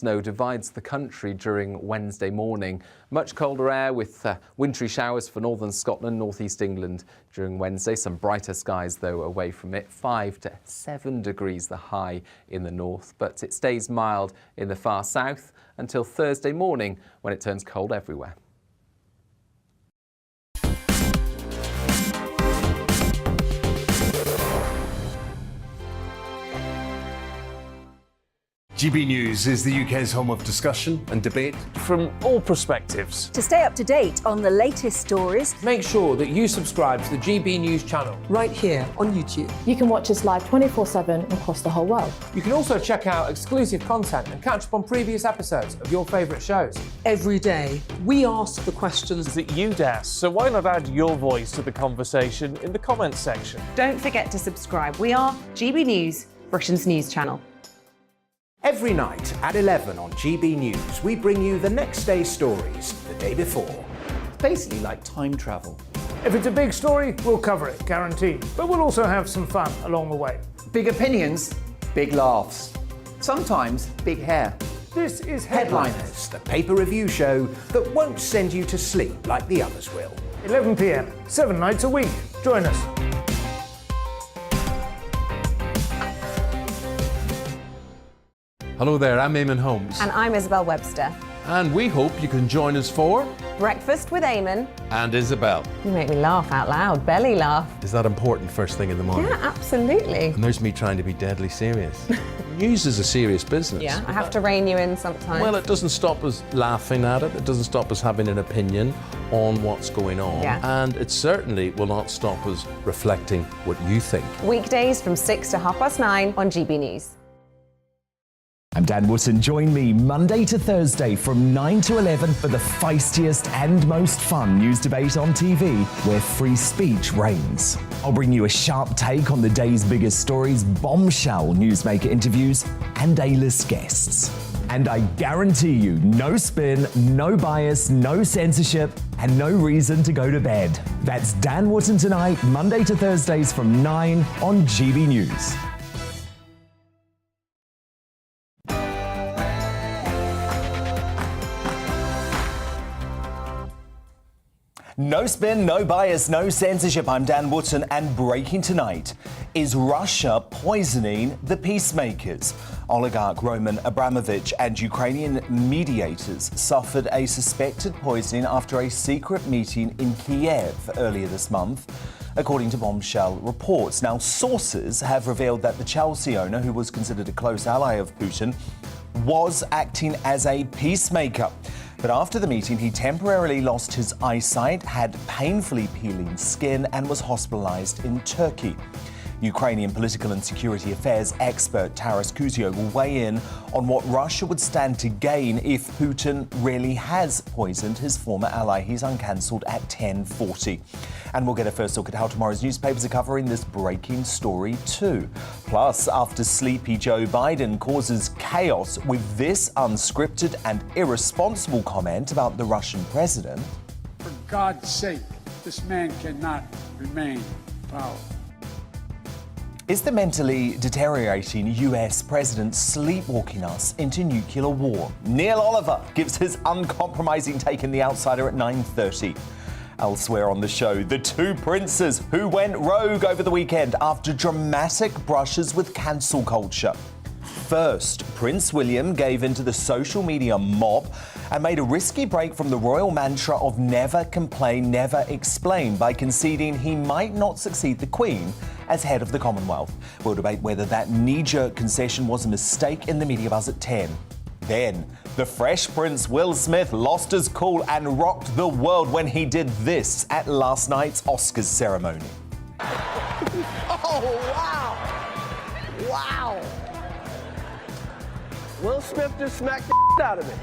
Snow divides the country during Wednesday morning. Much colder air with wintry showers for northern Scotland, northeast England during Wednesday. Some brighter skies, though, away from it. 5 to 7 degrees the high in the north, but it stays mild in the far south until Thursday morning when it turns cold everywhere. GB News is the UK's home of discussion and debate from all perspectives. To stay up to date on the latest stories, make sure that you subscribe to the GB News channel right here on YouTube. You can watch us live 24/7 across the whole world. You can also check out exclusive content and catch up on previous episodes of your favourite shows. Every day, we ask the questions that you'd ask, so why not add your voice to the conversation in the comments section? Don't forget to subscribe. We are GB News, Britain's news channel. Every night at 11 on GB News, we bring you the next day's stories the day before. It's basically like time travel. If it's a big story, we'll cover it, guaranteed. But we'll also have some fun along the way. Big opinions, big laughs. Sometimes big hair. This is Headliners, the paper review show that won't send you to sleep like the others will. 11 p.m, 7 nights a week. Join us. Hello there, I'm Eamon Holmes. And I'm Isabel Webster. And we hope you can join us for Breakfast with Eamon. And Isabel. You make me laugh out loud, belly laugh. Is that important first thing in the morning? Yeah, absolutely. And there's me trying to be deadly serious. News is a serious business. Yeah, I have to rein you in sometimes. Well, it doesn't stop us laughing at it. It doesn't stop us having an opinion on what's going on. Yeah. And it certainly will not stop us reflecting what you think. Weekdays from 6 to 9:30 on GB News. I'm Dan Wootton. Join me Monday to Thursday from 9 to 11 for the feistiest and most fun news debate on TV, where free speech reigns. I'll bring you a sharp take on the day's biggest stories, bombshell newsmaker interviews, and A-list guests. And I guarantee you, no spin, no bias, no censorship, and no reason to go to bed. That's Dan Wootton tonight, Monday to Thursdays from 9 on GB News. No spin, no bias, no censorship. I'm Dan Wootton, and breaking tonight, is Russia poisoning the peacemakers? Oligarch Roman Abramovich and Ukrainian mediators suffered a suspected poisoning after a secret meeting in Kiev earlier this month, according to bombshell reports. Now, sources have revealed that the Chelsea owner, who was considered a close ally of Putin, was acting as a peacemaker. But after the meeting, he temporarily lost his eyesight, had painfully peeling skin, and was hospitalized in Turkey. Ukrainian political and security affairs expert Taras Kuzio will weigh in on what Russia would stand to gain if Putin really has poisoned his former ally. He's uncancelled at 10:40. And we'll get a first look at how tomorrow's newspapers are covering this breaking story too. Plus, after sleepy Joe Biden causes chaos with this unscripted and irresponsible comment about the Russian president. For God's sake, this man cannot remain in power. Is the mentally deteriorating US president sleepwalking us into nuclear war? Neil Oliver gives his uncompromising take in The Outsider at 9:30. Elsewhere on the show, the two princes who went rogue over the weekend after dramatic brushes with cancel culture. First, Prince William gave into the social media mob and made a risky break from the royal mantra of never complain, never explain by conceding he might not succeed the Queen as head of the Commonwealth. We'll debate whether that knee-jerk concession was a mistake in the media buzz at 10. Then, the Fresh Prince Will Smith lost his cool and rocked the world when he did this at last night's Oscars ceremony. Oh, wow! Wow! Will Smith just smacked the out of me.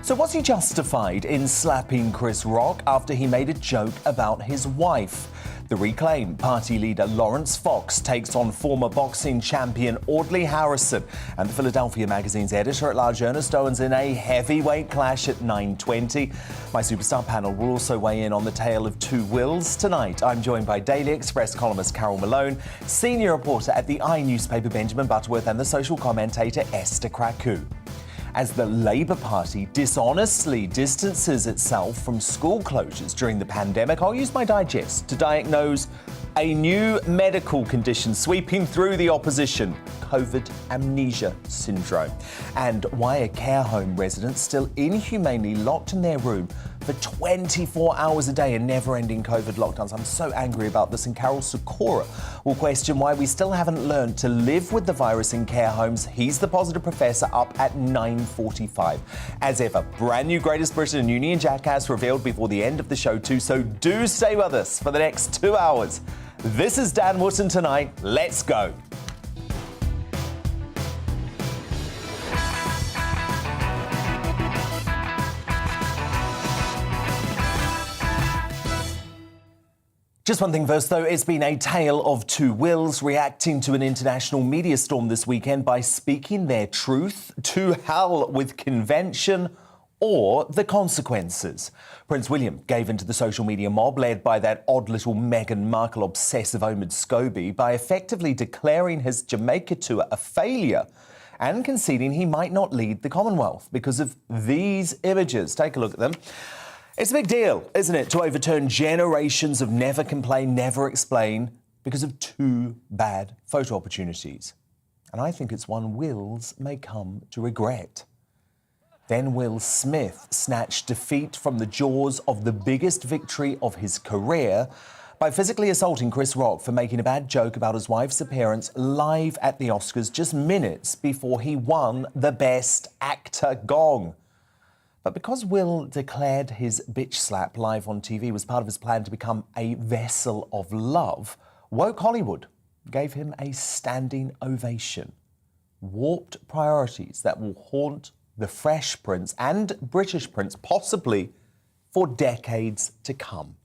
So was he justified in slapping Chris Rock after he made a joke about his wife? The Reclaim party leader Lawrence Fox takes on former boxing champion Audley Harrison, and the Philadelphia Magazine's editor-at-large Ernest Owens in a heavyweight clash at 9:20. My superstar panel will also weigh in on the tale of two wills tonight. I'm joined by Daily Express columnist Carol Malone, senior reporter at the newspaper Benjamin Butterworth, and the social commentator Esther Kraku. As the Labour Party dishonestly distances itself from school closures during the pandemic, I'll use my digest to diagnose a new medical condition sweeping through the opposition, COVID amnesia syndrome, and why are care home residents still inhumanely locked in their room for 24 hours a day in never-ending COVID lockdowns. I'm so angry about this, and Carol Sikora will question why we still haven't learned to live with the virus in care homes. He's the positive professor, up at 9:45. As ever, brand new Greatest Britain and Union Jackass revealed before the end of the show too, so do stay with us for the next 2 hours. This is Dan Wootton Tonight. Let's go. Just one thing first, though. It's been a tale of two wills, reacting to an international media storm this weekend by speaking their truth. To hell with convention or the consequences. Prince William gave in to the social media mob led by that odd little Meghan Markle obsessive Omid Scobie by effectively declaring his Jamaica tour a failure and conceding he might not lead the Commonwealth because of these images. Take a look at them. It's a big deal, isn't it, to overturn generations of never complain, never explain because of two bad photo opportunities. And I think it's one Wills may come to regret. Then Will Smith snatched defeat from the jaws of the biggest victory of his career by physically assaulting Chris Rock for making a bad joke about his wife's appearance live at the Oscars just minutes before he won the Best Actor gong. But because Will declared his bitch slap live on TV was part of his plan to become a vessel of love, woke Hollywood gave him a standing ovation. Warped priorities that will haunt the Fresh Prince and British Prince, possibly for decades to come.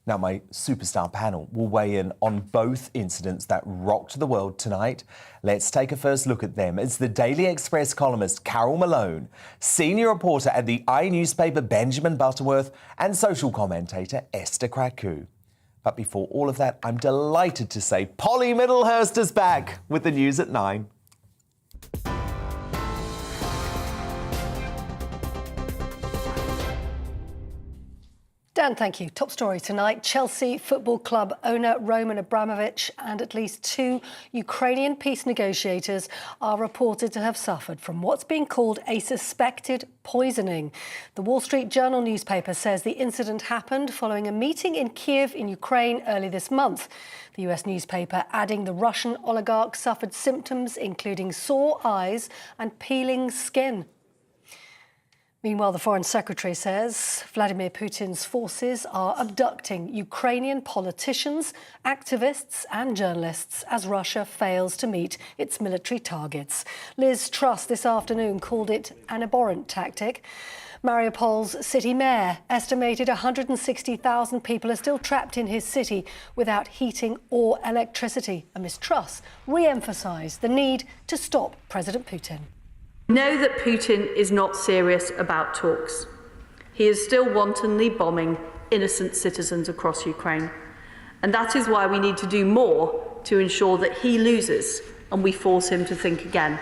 Now, my superstar panel will weigh in on both incidents that rocked the world tonight. Let's take a first look at them. It's the Daily Express columnist Carol Malone, senior reporter at the newspaper Benjamin Butterworth, and social commentator Esther Kraku. But before all of that, I'm delighted to say Polly Middlehurst is back with the news at 9. Dan, thank you. Top story tonight. Chelsea Football Club owner Roman Abramovich and at least two Ukrainian peace negotiators are reported to have suffered from what's being called a suspected poisoning. The Wall Street Journal newspaper says the incident happened following a meeting in Kiev in Ukraine early this month. The US newspaper adding the Russian oligarch suffered symptoms including sore eyes and peeling skin. Meanwhile, the Foreign Secretary says Vladimir Putin's forces are abducting Ukrainian politicians, activists and journalists as Russia fails to meet its military targets. Liz Truss this afternoon called it an abhorrent tactic. Mariupol's city mayor estimated 160,000 people are still trapped in his city without heating or electricity. And Ms. Truss re-emphasised the need to stop President Putin. We know that Putin is not serious about talks. He is still wantonly bombing innocent citizens across Ukraine. And that is why we need to do more to ensure that he loses and we force him to think again.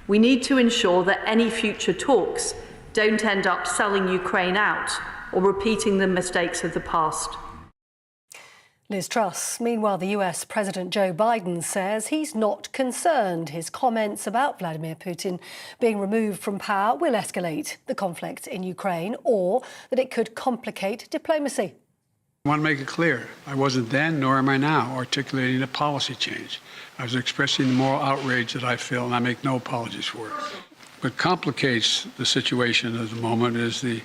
We need to ensure that any future talks don't end up selling Ukraine out or repeating the mistakes of the past. Liz Truss. Meanwhile, the US President Joe Biden says he's not concerned his comments about Vladimir Putin being removed from power will escalate the conflict in Ukraine or that it could complicate diplomacy. I want to make it clear, I wasn't then, nor am I now, articulating a policy change. I was expressing the moral outrage that I feel, and I make no apologies for it. What complicates the situation at the moment is the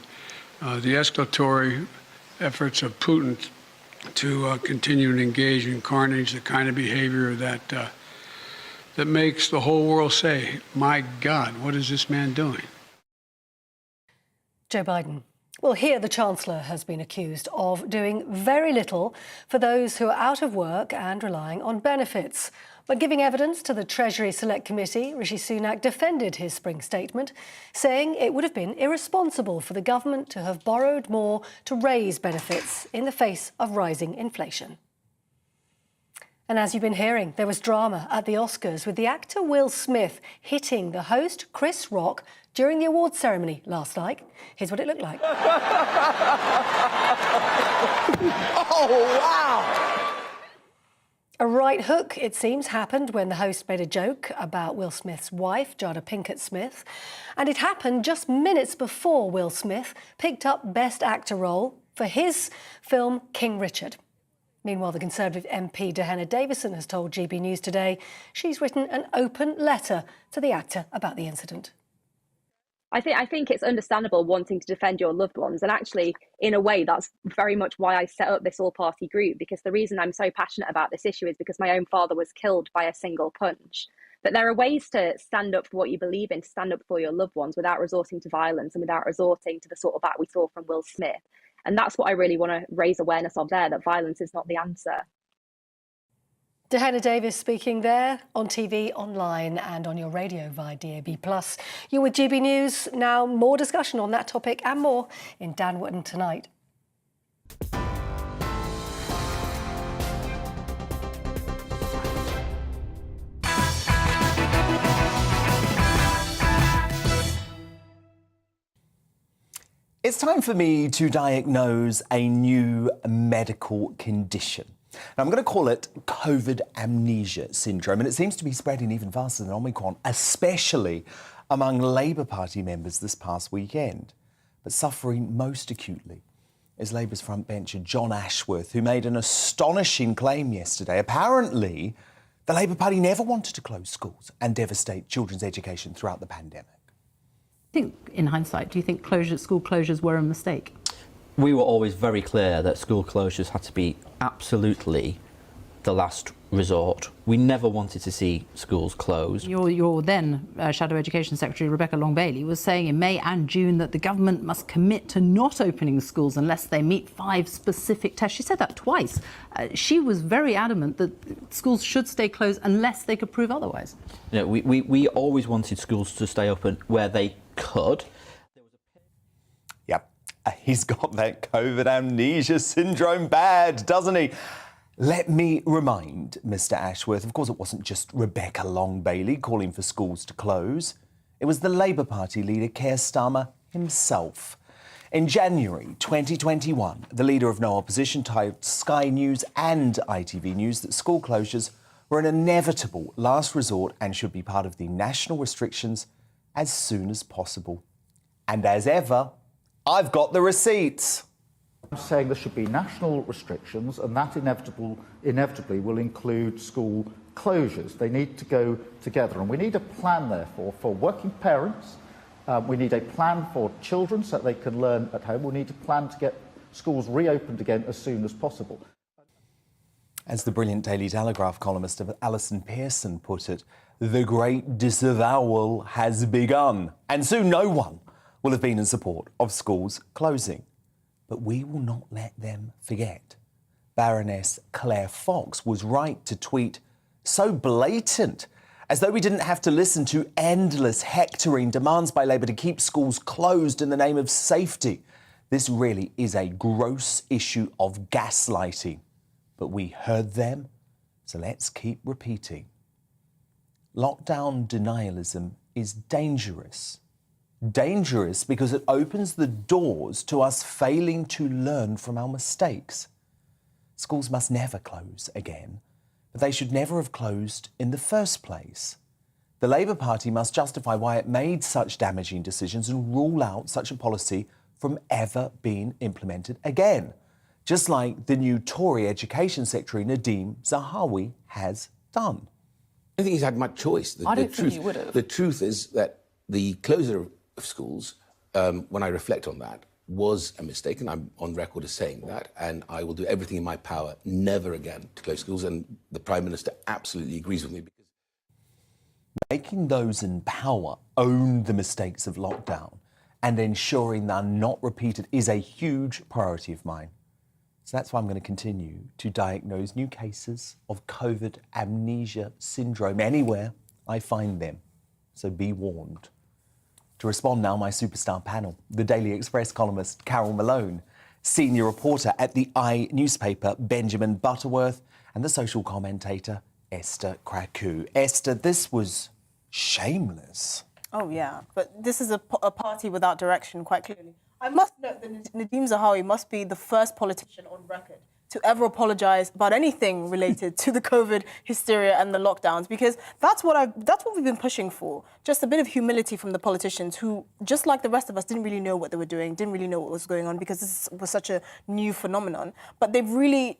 escalatory efforts of Putin to continue to engage in carnage, the kind of behavior that makes the whole world say, my God, what is this man doing? Joe Biden. Well, here the Chancellor has been accused of doing very little for those who are out of work and relying on benefits. But giving evidence to the Treasury Select Committee, Rishi Sunak defended his spring statement, saying it would have been irresponsible for the government to have borrowed more to raise benefits in the face of rising inflation. And as you've been hearing, there was drama at the Oscars with the actor Will Smith hitting the host Chris Rock during the awards ceremony last night. Here's what it looked like. Oh, wow! A right hook, it seems, happened when the host made a joke about Will Smith's wife, Jada Pinkett Smith. And it happened just minutes before Will Smith picked up Best Actor role for his film King Richard. Meanwhile, the Conservative MP Diana Davison has told GB News today she's written an open letter to the actor about the incident. I think it's understandable wanting to defend your loved ones. And actually, in a way, that's very much why I set up this all-party group, because the reason I'm so passionate about this issue is because my own father was killed by a single punch. But there are ways to stand up for what you believe in, to stand up for your loved ones without resorting to violence and without resorting to the sort of act we saw from Will Smith. And that's what I really want to raise awareness of there, that violence is not the answer. Diana Davis speaking there on TV, online and on your radio via DAB+. You're with GB News. Now, more discussion on that topic and more in Dan Wootton Tonight. It's time for me to diagnose a new medical condition. Now, I'm going to call it COVID amnesia syndrome, and it seems to be spreading even faster than Omicron, especially among Labour Party members this past weekend. But suffering most acutely is Labour's frontbencher John Ashworth, who made an astonishing claim yesterday. Apparently, the Labour Party never wanted to close schools and devastate children's education throughout the pandemic. I think, in hindsight, do you think school closures were a mistake? We were always very clear that school closures had to be absolutely the last resort. We never wanted to see schools closed. Your then Shadow Education Secretary, Rebecca Long-Bailey, was saying in May and June that the government must commit to not opening schools unless they meet 5 specific tests. She said that twice. She was very adamant that schools should stay closed unless they could prove otherwise. You know, we always wanted schools to stay open where they could. Yep, he's got that COVID amnesia syndrome bad, doesn't he? Let me remind Mr. Ashworth, of course it wasn't just Rebecca Long-Bailey calling for schools to close. It was the Labour Party leader Keir Starmer himself. In January 2021, the leader of no opposition told Sky News and ITV News that school closures were an inevitable last resort and should be part of the national restrictions as soon as possible. And as ever, I've got the receipts. I'm saying there should be national restrictions, and that inevitably will include school closures. They need to go together, and we need a plan, therefore, for working parents. We need a plan for children so that they can learn at home. We need a plan to get schools reopened again as soon as possible. As the brilliant Daily Telegraph columnist of Alison Pearson put it, the great disavowal has begun, and soon no one will have been in support of schools closing. But we will not let them forget. Baroness Claire Fox was right to tweet, so blatant, as though we didn't have to listen to endless hectoring demands by Labour to keep schools closed in the name of safety. This really is a gross issue of gaslighting. But we heard them, so let's keep repeating. Lockdown denialism is dangerous. Dangerous because it opens the doors to us failing to learn from our mistakes. Schools must never close again, but they should never have closed in the first place. The Labour Party must justify why it made such damaging decisions and rule out such a policy from ever being implemented again, just like the new Tory Education Secretary Nadhim Zahawi has done. I don't think he's had much choice. I don't think he would have. The truth is that the closure of schools, when I reflect on that, was a mistake, and I'm on record as saying that, and I will do everything in my power never again to close schools, and the Prime Minister absolutely agrees with me. Making those in power own the mistakes of lockdown and ensuring they're not repeated is a huge priority of mine. So that's why I'm going to continue to diagnose new cases of COVID amnesia syndrome anywhere I find them. So be warned. To respond now, my superstar panel, the Daily Express columnist Carol Malone, senior reporter at the newspaper Benjamin Butterworth, and the social commentator Esther Kraku. Esther, this was shameless. Oh, yeah, but this is a party without direction, quite clearly. I must note that Nadhim Zahawi must be the first politician on record to ever apologise about anything related to the COVID hysteria and the lockdowns, because that's what we've been pushing for. Just a bit of humility from the politicians who, just like the rest of us, didn't really know what they were doing, didn't really know what was going on, because this was such a new phenomenon. But they've really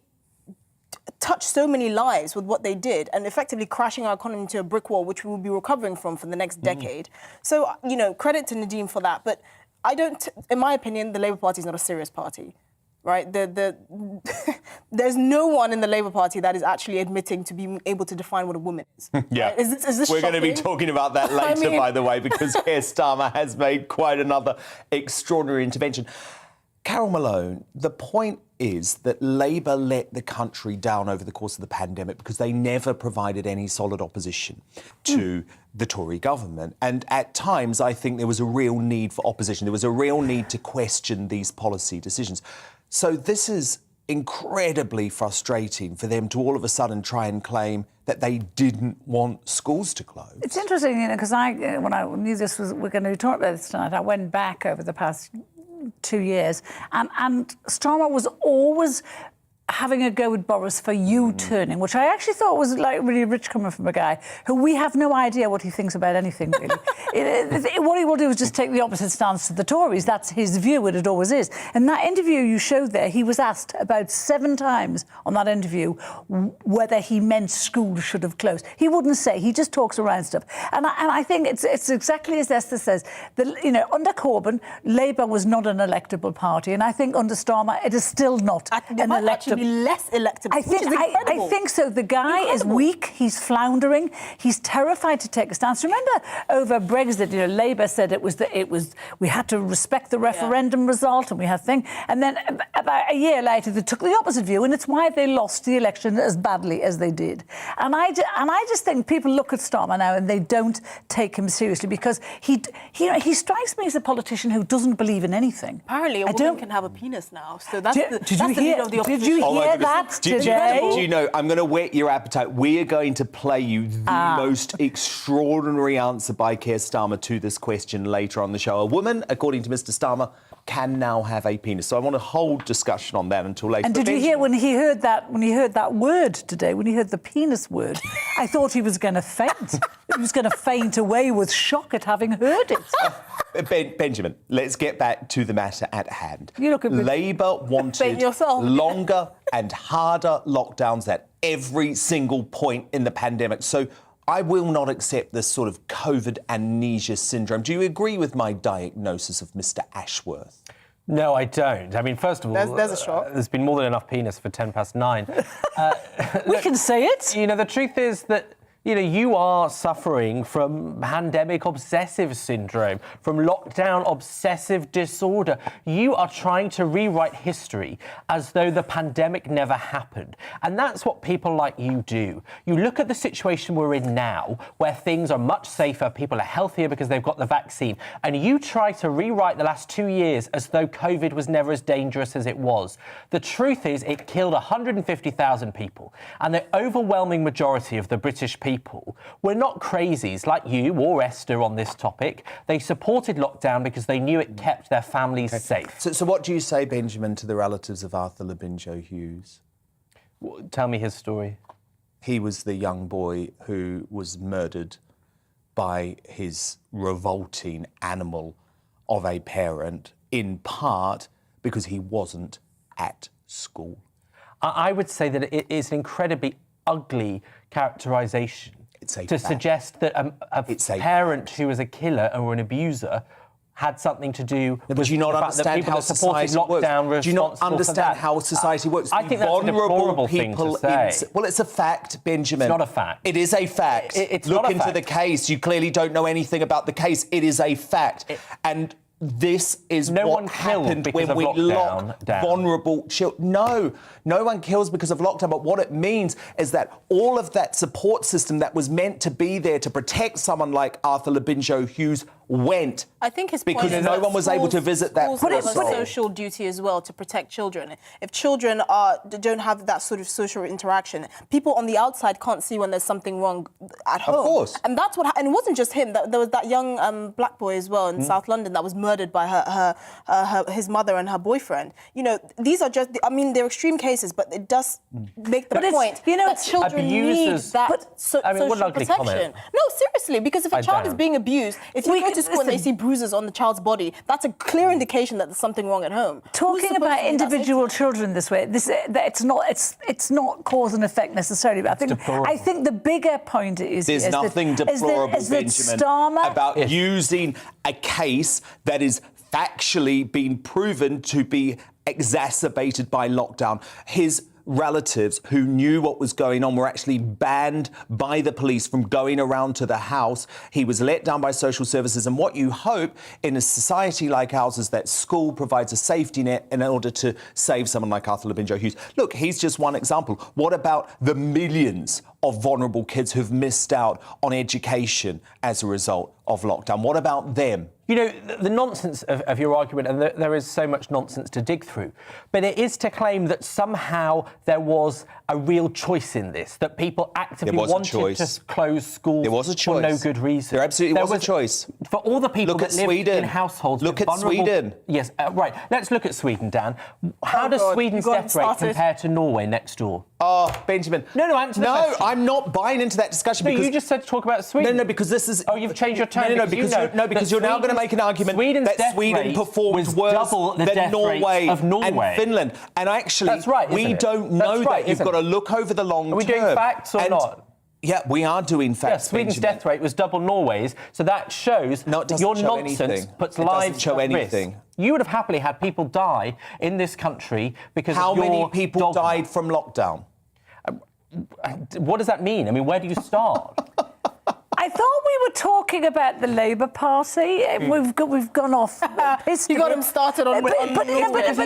touched so many lives with what they did, and effectively crashing our economy into a brick wall, which we will be recovering from for the next decade. So, you know, credit to Nadhim for that. But I don't, in my opinion, the Labour Party is not a serious party, right? There's no one in the Labour Party that is actually admitting to being able to define what a woman is. Yeah, right? Is this we're going to be shocking? talking about that later, by the way, because Keir Starmer has made quite another extraordinary intervention. Carol Malone, the point is that Labour let the country down over the course of the pandemic because they never provided any solid opposition to the Tory government. And at times, I think there was a real need for opposition. There was a real need to question these policy decisions. So this is incredibly frustrating for them to all of a sudden try and claim that they didn't want schools to close. It's interesting, you know, because when I knew we're going to talk about this tonight, I went back over the past 2 years, and Starmer was always having a go at Boris for U-turning, which I actually thought was like really rich coming from a guy who we have no idea what he thinks about anything, really. What he will do is just take the opposite stance to the Tories. That's his view, and it always is. In that interview you showed there, he was asked about 7 times on that interview whether he meant schools should have closed. He wouldn't say. He just talks around stuff. And I think it's exactly as Esther says. You know, under Corbyn, Labour was not an electable party, and I think under Starmer, it is still not an electable. Be less electable. I think so. The guy is weak. He's floundering. He's terrified to take a stance. Remember, over Brexit, you know, Labour said we had to respect the referendum result, and we had thing. And then about a year later, they took the opposite view, and it's why they lost the election as badly as they did. And I just think people look at Starmer now and they don't take him seriously because he strikes me as a politician who doesn't believe in anything. Apparently, a woman can have a penis now. So that's the leader of the opposition. Did you hear that today? Do you know, I'm going to whet your appetite. We are going to play you the most extraordinary answer by Keir Starmer to this question later on the show. A woman, according to Mr. Starmer, can now have a penis. So I want to hold discussion on that until later. And did you hear when he heard that word today, when he heard the penis word, I thought he was going to faint. He was going to faint away with shock at having heard it. Benjamin, let's get back to the matter at hand. You look at Labour wanted longer and harder lockdowns at every single point in the pandemic. So I will not accept this sort of COVID amnesia syndrome. Do you agree with my diagnosis of Mr. Ashworth? No, I don't. I mean, first of all, there's a shock. There's been more than enough penis for 9:10. We can say it. You know, the truth is that, you know, you are suffering from pandemic obsessive syndrome, from lockdown obsessive disorder. You are trying to rewrite history as though the pandemic never happened. And that's what people like you do. You look at the situation we're in now, where things are much safer, people are healthier because they've got the vaccine, and you try to rewrite the last 2 years as though COVID was never as dangerous as it was. The truth is it killed 150,000 people, and the overwhelming majority of the British people were not crazies like you or Esther on this topic. They supported lockdown because they knew it kept their families safe. So what do you say, Benjamin, to the relatives of Arthur Labinjo Hughes? Tell me his story. He was the young boy who was murdered by his revolting animal of a parent, in part because he wasn't at school. I would say that it is an incredibly ugly characterisation to suggest that a parent who was a killer or an abuser had something to do with do you not the fact understand that people how that supported society lockdown works? Do you not understand how society works? I think that's a deplorable thing to say. Well, it's a fact, Benjamin. It's not a fact. It is a fact. It's Look not a into fact. the case. You clearly don't know anything about the case. It is a fact. And This is no what one killed happened because when of we lockdown, lock Dan. vulnerable children. No one kills because of lockdown. But what it means is that all of that support system that was meant to be there to protect someone like Arthur Labinjo Hughes went. I think his because point is no that one was able to visit that schools have a person. social duty as well to protect children. If children don't have that sort of social interaction, people on the outside can't see when there's something wrong at home. Of course. And that's what. And it wasn't just him. There was that young black boy as well in South London that was murdered by his mother and her boyfriend. You know, these are just. I mean, they're extreme cases, but it does make the point. You know, that children need that social protection. Comment. No, seriously, because if a child is being abused, if you go to school and they see bruises on the child's body, that's a clear indication that there's something wrong at home. Talking about individual children this way, it's not cause and effect necessarily. But I think the bigger point is there's nothing deplorable, Benjamin, Starmer about using a case that is factually been proven to be exacerbated by lockdown. His relatives who knew what was going on were actually banned by the police from going around to the house. He was let down by social services. And what you hope in a society like ours is that school provides a safety net in order to save someone like Arthur Labinjo Hughes. Look, he's just one example. What about the millions of vulnerable kids who've missed out on education as a result of lockdown? What about them? You know, the nonsense of your argument, and there is so much nonsense to dig through, but it is to claim that somehow there was a real choice in this, that people actively wanted to close schools for no good reason. There absolutely was a choice. For all the people that live in households Look with at vulnerable... Sweden. Yes, right. Let's look at Sweden, Dan. How does Sweden's death rate compare to Norway next door? Oh, Benjamin. No, answer the question. I'm not buying into that discussion. No, because you just said to talk about Sweden. No, because this is... Oh, you've changed your tone. Because you're now going to make an argument that Sweden performed worse than Norway and Finland. And actually, that's right, we don't know that. You've got to look over the long term. Are we doing facts or not? Yeah, we are doing facts. Yeah, Sweden's death rate was double Norway's, so that shows your nonsense puts lives at risk. You would have happily had people die in this country because How of your many people died from lockdown? What does that mean? I mean, where do you start? I thought we were talking about the Labour Party. We've gone off. You got him started on. But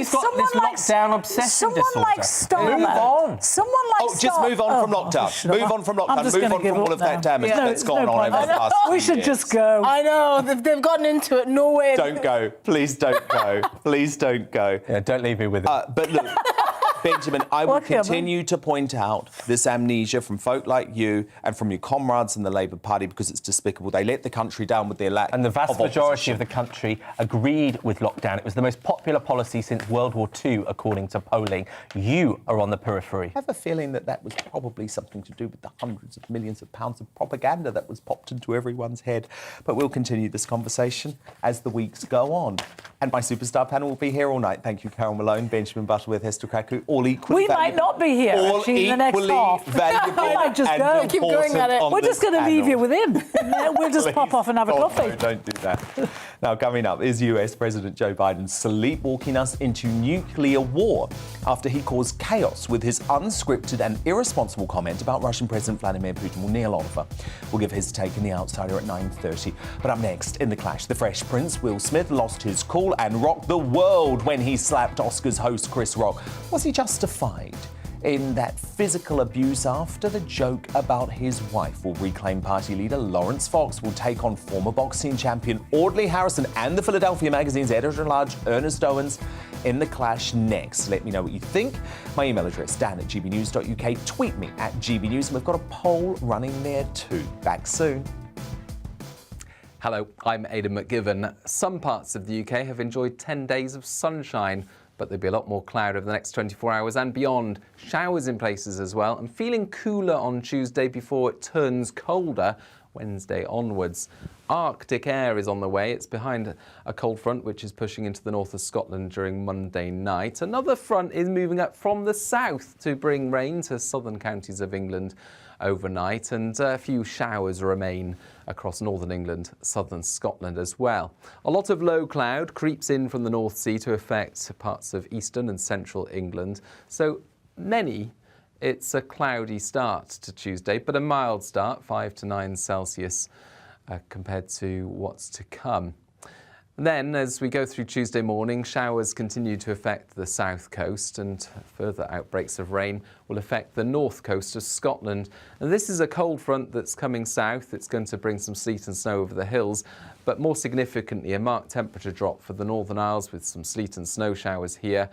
someone like Starmer. Move on. Someone like Starmer. Just move on from lockdown. Move on from lockdown. Move on from all of that damage that's gone on over the past few We should just go. I know they've gotten into it. Norway. Don't go. Please don't go. Please don't go. Yeah, don't leave me with it. But look. Benjamin, I will continue to point out this amnesia from folk like you and from your comrades in the Labour Party because it's despicable. They let the country down with their lack of And the vast majority opposition. of the country agreed with lockdown. It was the most popular policy since World War II, according to polling. You are on the periphery. I have a feeling that was probably something to do with the hundreds of millions of pounds of propaganda that was popped into everyone's head. But we'll continue this conversation as the weeks go on. And my superstar panel will be here all night. Thank you, Carol Malone, Benjamin Butterworth, Hester Kraku, all equally We might not be here all actually, in the next half. valuable I might just go. Keep going at it. We're just going to leave you with him. We'll just pop off and have a coffee. No, don't do that. Now, coming up is US President Joe Biden sleepwalking us into nuclear war after he caused chaos with his unscripted and irresponsible comment about Russian President Vladimir Putin. Well, Neil Oliver will give his take in The Outsider at 9:30. But up next, in The Clash, the Fresh Prince Will Smith lost his cool and rocked the world when he slapped Oscars host Chris Rock. Was he justified in that physical abuse after the joke about his wife? Will Reclaim Party leader Lawrence Fox will take on former boxing champion Audley Harrison and the Philadelphia Magazine's editor-at-large Ernest Owens in The Clash next. Let me know what you think. My email address, dan@gbnews.uk. Tweet me at GBNews, and we've got a poll running there too. Back soon. Hello, I'm Aidan McGiven. Some parts of the UK have enjoyed 10 days of sunshine, but there'll be a lot more cloud over the next 24 hours and beyond. Showers in places as well, and feeling cooler on Tuesday before it turns colder Wednesday onwards. Arctic air is on the way. It's behind a cold front which is pushing into the north of Scotland during Monday night. Another front is moving up from the south to bring rain to southern counties of England overnight, and a few showers remain across northern England, southern Scotland as well. A lot of low cloud creeps in from the North Sea to affect parts of eastern and central England. So it's a cloudy start to Tuesday, but a mild start, 5 to 9 Celsius compared to what's to come. Then, as we go through Tuesday morning, showers continue to affect the south coast, and further outbreaks of rain will affect the north coast of Scotland. And this is a cold front that's coming south. It's going to bring some sleet and snow over the hills, but more significantly, a marked temperature drop for the Northern Isles with some sleet and snow showers here,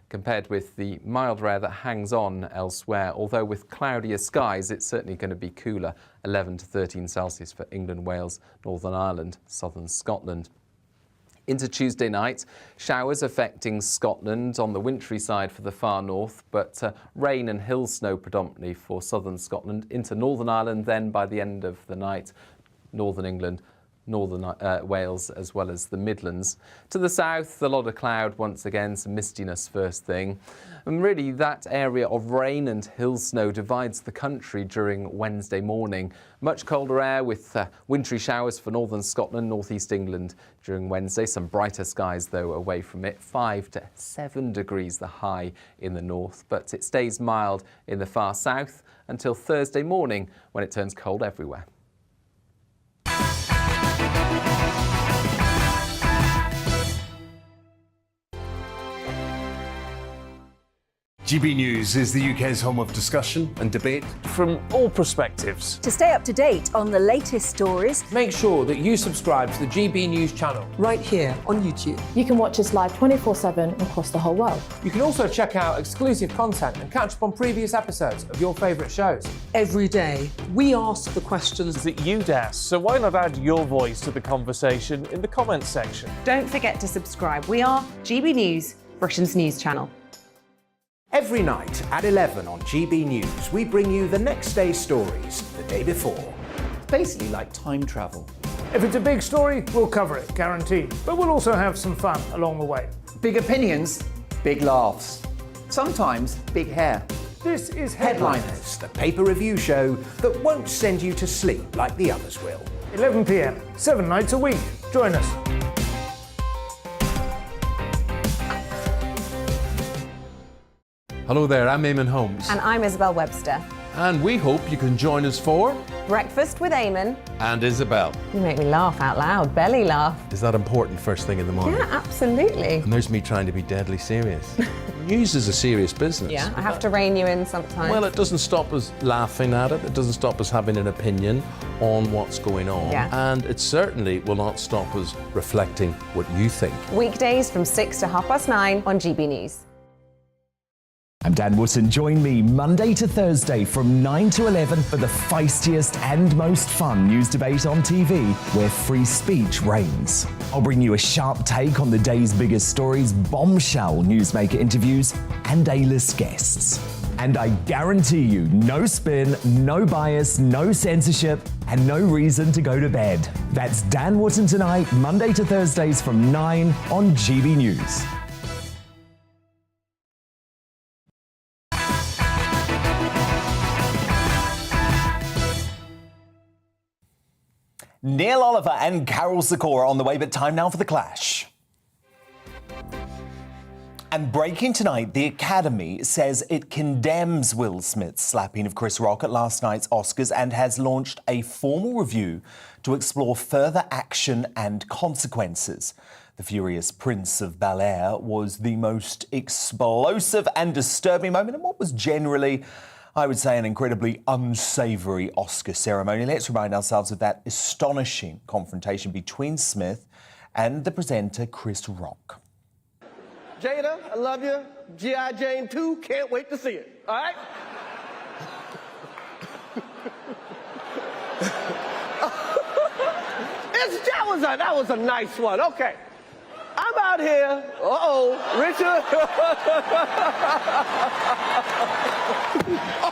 compared with the milder air that hangs on elsewhere. Although with cloudier skies, it's certainly going to be cooler, 11 to 13 Celsius for England, Wales, Northern Ireland, southern Scotland. Into Tuesday night, showers affecting Scotland on the wintry side for the far north, but rain and hill snow predominantly for southern Scotland. Into Northern Ireland then by the end of the night, northern England, northern Wales as well as the Midlands. To the south, a lot of cloud once again, some mistiness first thing. And really that area of rain and hill snow divides the country during Wednesday morning. Much colder air with wintry showers for northern Scotland, northeast England during Wednesday. Some brighter skies though away from it. 5 to 7 degrees the high in the north, but it stays mild in the far south until Thursday morning when it turns cold everywhere. GB News is the UK's home of discussion and debate from all perspectives. To stay up to date on the latest stories, Make sure that you subscribe to the GB News channel. Right here on YouTube. You can watch us live 24/7 across the whole world. You can also check out exclusive content and catch up on previous episodes of your favourite shows. Every day, we ask the questions that you'd ask, so why not add your voice to the conversation in the comments section? Don't forget to subscribe. We are GB News, Britain's news channel. Every night at 11 on GB News, we bring you the next day's stories the day before. It's basically like time travel. If it's a big story, we'll cover it, guaranteed. But we'll also have some fun along the way. Big opinions, big laughs. Sometimes big hair. This is Headliners, the paper review show that won't send you to sleep like the others will. 11 p.m, 7 nights a week. Join us. Hello there, I'm Eamon Holmes. And I'm Isabel Webster. And we hope you can join us for Breakfast with Eamon. And Isabel. You make me laugh out loud, belly laugh. Is that important first thing in the morning? Yeah, absolutely. And there's me trying to be deadly serious. News is a serious business. Yeah, I have to rein you in sometimes. Well, it doesn't stop us laughing at it. It doesn't stop us having an opinion on what's going on. Yeah. And it certainly will not stop us reflecting what you think. Weekdays from 6 to 9:30 on GB News. I'm Dan Wootton. Join me Monday to Thursday from 9 to 11 for the feistiest and most fun news debate on TV, where free speech reigns. I'll bring you a sharp take on the day's biggest stories, bombshell newsmaker interviews, and A-list guests. And I guarantee you, no spin, no bias, no censorship, and no reason to go to bed. That's Dan Wootton tonight, Monday to Thursdays from 9 on GB News. Neil Oliver and Carol Sikora on the way, but time now for The Clash. And breaking tonight, the Academy says it condemns Will Smith's slapping of Chris Rock at last night's Oscars and has launched a formal review to explore further action and consequences. The furious Prince of Bel-Air was the most explosive and disturbing moment in what was generally, I would say, an incredibly unsavoury Oscar ceremony. Let's remind ourselves of that astonishing confrontation between Smith and the presenter Chris Rock. Jada, I love you. G.I. Jane 2, can't wait to see it. All right? that was a nice one. Okay. I'm out here. Richard.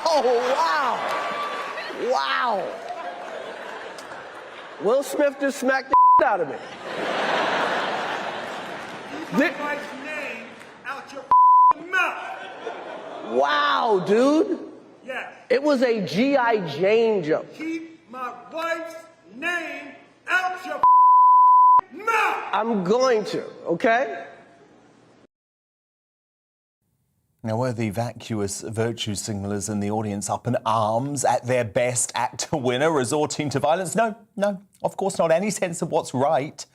Oh, wow. Wow. Will Smith just smacked the out of me. Keep my wife's name out your mouth. Wow, dude. Yes. It was a G.I. Jane joke. Keep my wife's name out your mouth. I'm going to, okay? Now, were the vacuous virtue signallers in the audience up in arms at their best actor winner resorting to violence? No, of course not. Any sense of what's right?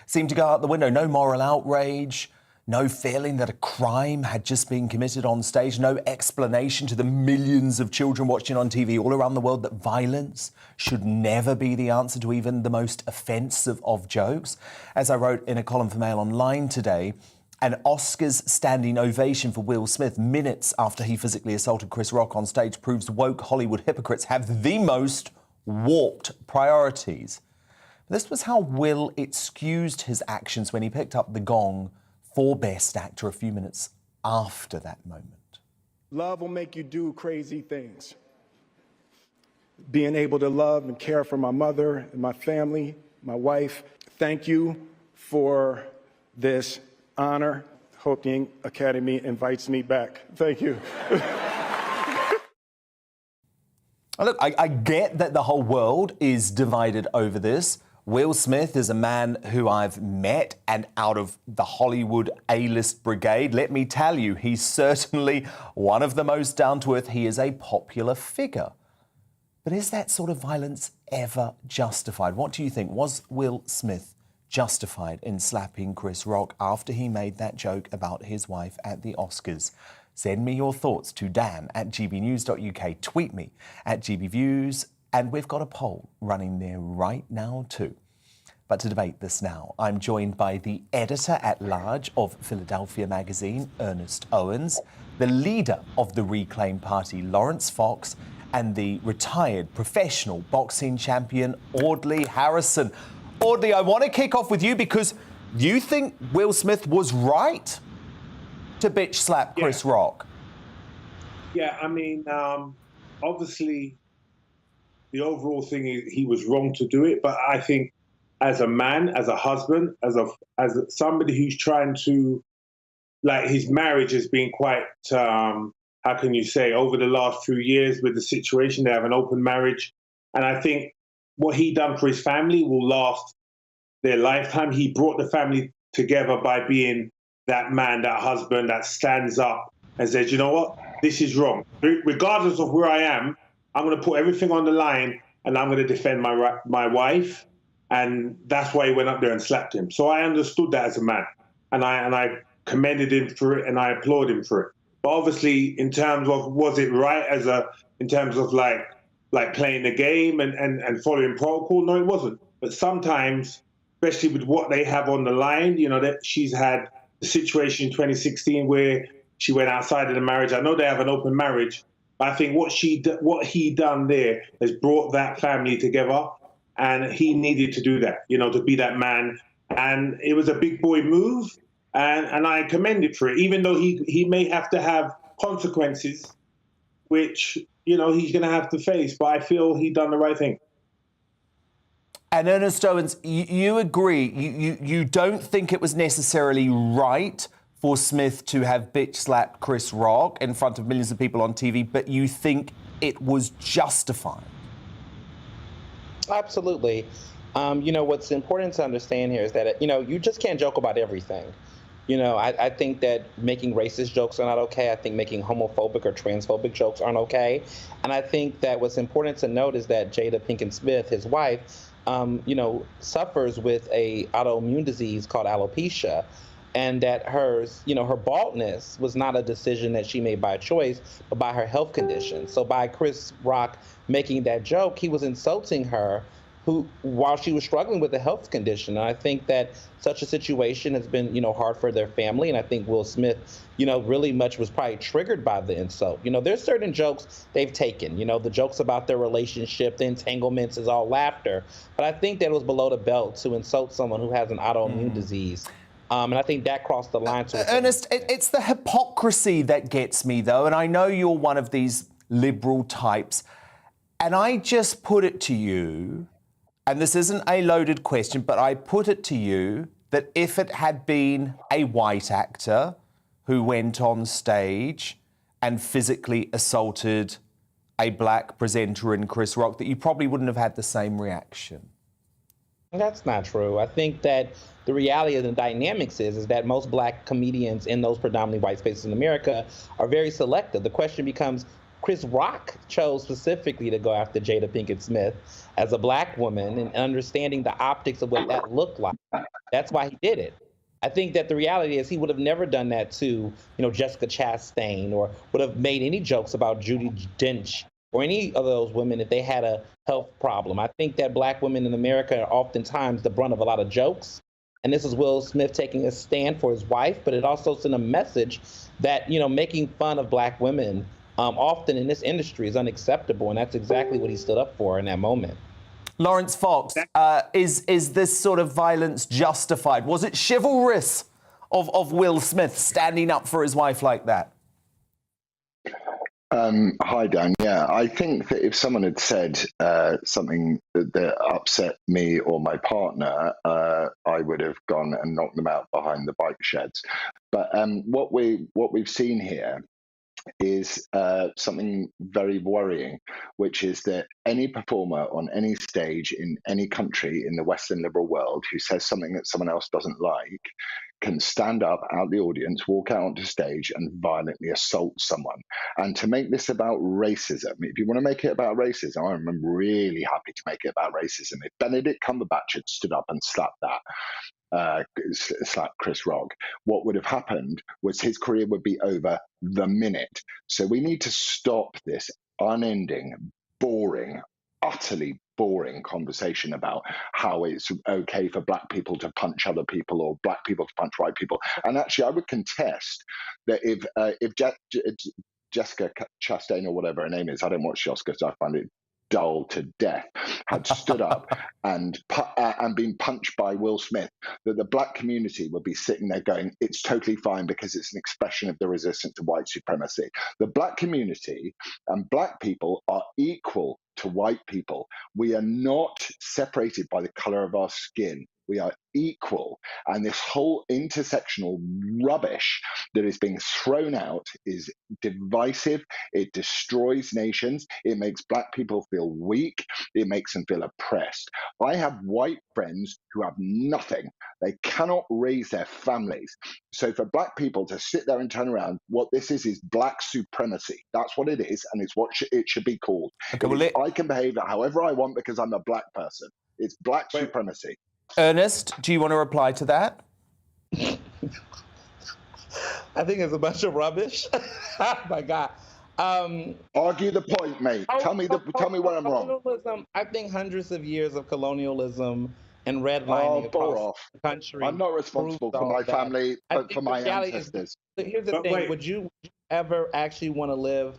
seemed to go out the window. No moral outrage, no feeling that a crime had just been committed on stage, no explanation to the millions of children watching on TV all around the world that violence should never be the answer to even the most offensive of jokes. As I wrote in a column for Mail Online today, an Oscars standing ovation for Will Smith minutes after he physically assaulted Chris Rock on stage proves woke Hollywood hypocrites have the most warped priorities. This was how Will excused his actions when he picked up the gong for Best Actor a few minutes after that moment. Love will make you do crazy things. Being able to love and care for my mother and my family, my wife. Thank you for this honor. Hope the Academy invites me back. Thank you. Look, I get that the whole world is divided over this. Will Smith is a man who I've met, and out of the Hollywood A-list brigade, let me tell you, he's certainly one of the most down-to-earth. He is a popular figure. But is that sort of violence ever justified? What do you think? Was Will Smith justified in slapping Chris Rock after he made that joke about his wife at the Oscars? Send me your thoughts to dan@gbnews.uk. Tweet me at GBViews. And we've got a poll running there right now too. But to debate this now, I'm joined by the editor-at-large of Philadelphia Magazine, Ernest Owens, the leader of the Reclaim Party, Lawrence Fox, and the retired professional boxing champion, Audley Harrison. Audley, I want to kick off with you because you think Will Smith was right to bitch slap Chris Rock. Yeah, I mean, obviously, the overall thing is he was wrong to do it, but I think as a man, as a husband, as somebody who's trying to, like, his marriage has been quite, how can you say, over the last few years with the situation, they have an open marriage. And I think what he done for his family will last their lifetime. He brought the family together by being that man, that husband that stands up and says, you know what, this is wrong. Regardless of where I am, I'm going to put everything on the line and I'm going to defend my wife. And that's why he went up there and slapped him. So I understood that as a man. And I commended him for it and I applaud him for it. But obviously, in terms of was it right in terms of like playing the game and following protocol, no, it wasn't. But sometimes, especially with what they have on the line, you know, that she's had the situation in 2016 where she went outside of the marriage. I know they have an open marriage. I think what he done there has brought that family together, and he needed to do that, you know, to be that man. And it was a big boy move, and I commend it for it, even though he may have to have consequences, which, you know, he's going to have to face. But I feel he done the right thing. And Ernest Owens, you agree? You don't think it was necessarily right for Smith to have bitch slapped Chris Rock in front of millions of people on TV, but you think it was justified? Absolutely. You know, what's important to understand here is that, you know, you just can't joke about everything. You know, I think that making racist jokes are not okay. I think making homophobic or transphobic jokes aren't okay. And I think that what's important to note is that Jada Pinkett Smith, his wife, you know, suffers with a autoimmune disease called alopecia. And that her baldness was not a decision that she made by choice, but by her health condition. So by Chris Rock making that joke, he was insulting her while she was struggling with a health condition. And I think that such a situation has been, you know, hard for their family. And I think Will Smith, you know, really much was probably triggered by the insult. You know, there's certain jokes they've taken, you know, the jokes about their relationship, the entanglements is all laughter. But I think that it was below the belt to insult someone who has an autoimmune disease. And I think that crossed the line. Ernest, it's the hypocrisy that gets me, though. And I know you're one of these liberal types. And I just put it to you, and this isn't a loaded question, but I put it to you that if it had been a white actor who went on stage and physically assaulted a black presenter in Chris Rock, that you probably wouldn't have had the same reaction. That's not true. I think that the reality of the dynamics is that most black comedians in those predominantly white spaces in America are very selective. The question becomes, Chris Rock chose specifically to go after Jada Pinkett Smith as a black woman and understanding the optics of what that looked like. That's why he did it. I think that the reality is he would have never done that to, Jessica Chastain, or would have made any jokes about Judi Dench or any of those women if they had a health problem. I think that black women in America are oftentimes the brunt of a lot of jokes. And this is Will Smith taking a stand for his wife, but it also sent a message that, making fun of black women often in this industry is unacceptable. And that's exactly what he stood up for in that moment. Lawrence Fox, is this sort of violence justified? Was it chivalrous of Will Smith standing up for his wife like that? Hi, Dan. Yeah, I think that if someone had said something that upset me or my partner, I would have gone and knocked them out behind the bike sheds. But what we've seen here is something very worrying, which is that any performer on any stage in any country in the Western liberal world who says something that someone else doesn't like can stand up out the audience, walk out onto stage and violently assault someone. And to make this about racism, if you want to make it about racism, I'm really happy to make it about racism. If Benedict Cumberbatch had stood up and slapped Chris Rock, what would have happened was his career would be over the minute. So we need to stop this unending, boring, utterly boring conversation about how it's okay for black people to punch other people or black people to punch white people. And actually, I would contest that if Jessica Chastain or whatever her name is, I don't watch the Oscars, I find it dull to death, had stood up and been punched by Will Smith, that the black community would be sitting there going, it's totally fine because it's an expression of the resistance to white supremacy. The black community and black people are equal to white people. We are not separated by the color of our skin. We are equal. And this whole intersectional rubbish that is being thrown out is divisive. It destroys nations. It makes black people feel weak. It makes them feel oppressed. I have white friends who have nothing. They cannot raise their families. So for black people to sit there and turn around, what this is black supremacy. That's what it is, and it's what it should be called. Okay, well, I can behave however I want because I'm a black person. It's black supremacy. Ernest, do you want to reply to that? I think it's a bunch of rubbish. Oh my God. Argue the point, mate. Tell me where I'm wrong. I think hundreds of years of colonialism and redlining across the country. I'm not responsible for my family, but for my ancestors. Here's the thing: would you ever actually want to live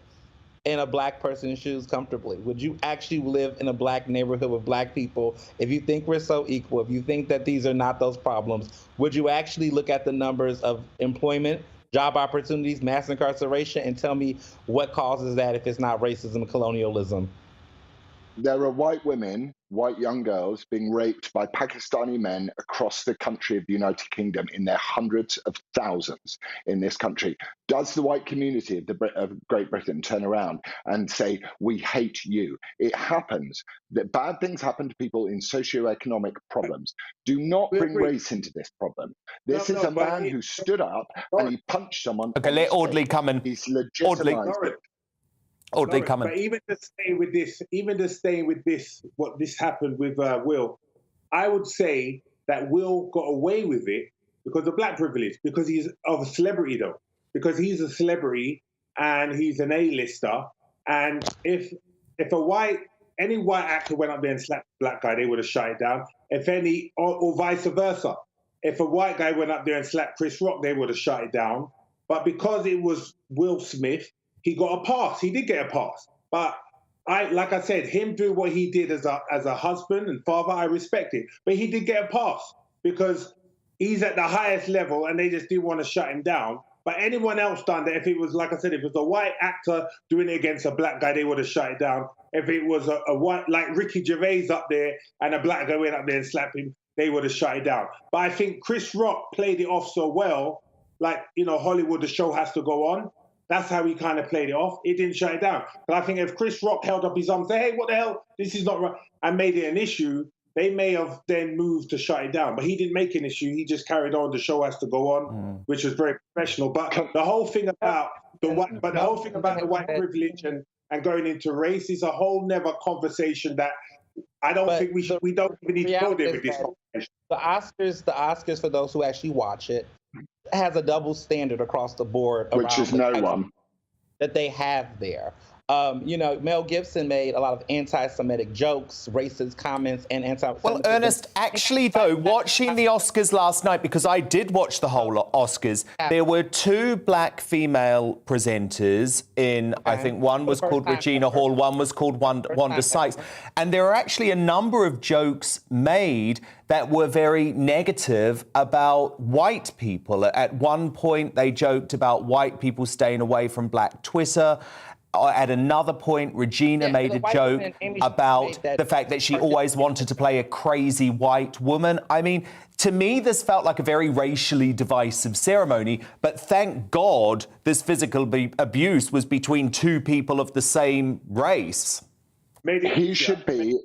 in a black person's shoes comfortably? Would you actually live in a black neighborhood with black people if you think we're so equal, if you think that these are not those problems? Would you actually look at the numbers of employment, job opportunities, mass incarceration, and tell me what causes that if it's not racism and colonialism? There are white women, white young girls being raped by Pakistani men across the country of the United Kingdom in their hundreds of thousands in this country. Does the white community of Great Britain turn around and say, we hate you? It happens that bad things happen to people in socioeconomic problems. Do not bring race into this problem. This is a man who stood up and he punched someone. Okay, let Audley come in. He's legitimized it. Audley, come in. But even to stay with this, what this happened with Will, I would say that Will got away with it because of black privilege, because he's of a celebrity though, because he's a celebrity and he's an A-lister. And if any white actor went up there and slapped a black guy, they would have shut it down. If any, or vice versa. If a white guy went up there and slapped Chris Rock, they would have shut it down. But because it was Will Smith, he got a pass. He did get a pass. But like I said, him doing what he did as a husband and father, I respect it. But he did get a pass because he's at the highest level and they just didn't want to shut him down. But anyone else done that, if it was, like I said, if it was a white actor doing it against a black guy, they would have shut it down. If it was a white, like Ricky Gervais up there and a black guy went up there and slapped him, they would have shut it down. But I think Chris Rock played it off so well, like, Hollywood, the show has to go on. That's how he kind of played it off. It didn't shut it down. But I think if Chris Rock held up his arm and said, hey, what the hell? This is not right, and made it an issue, they may have then moved to shut it down. But he didn't make an issue. He just carried on. The show has to go on, which was very professional. But the whole thing about the white privilege and and going into race is a whole nother conversation that I don't think we don't even need to go there with this conversation. The Oscars for those who actually watch it, has a double standard across the board. Which is no one. That they have there. You know, Mel Gibson made a lot of anti-Semitic jokes, racist comments, and anti-Semitic. Well, Ernest, actually, though, watching the Oscars last night, because I did watch the whole Oscars, there were 2 black female presenters in, I think one was called Regina Hall, one was called Wanda Sykes. And there are actually a number of jokes made that were very negative about white people. At one point, they joked about white people staying away from black Twitter. At another point, Regina made a joke about the fact that she always wanted to play a crazy white woman. I mean, to me, this felt like a very racially divisive ceremony, but thank God this physical abuse was between 2 people of the same race. He should be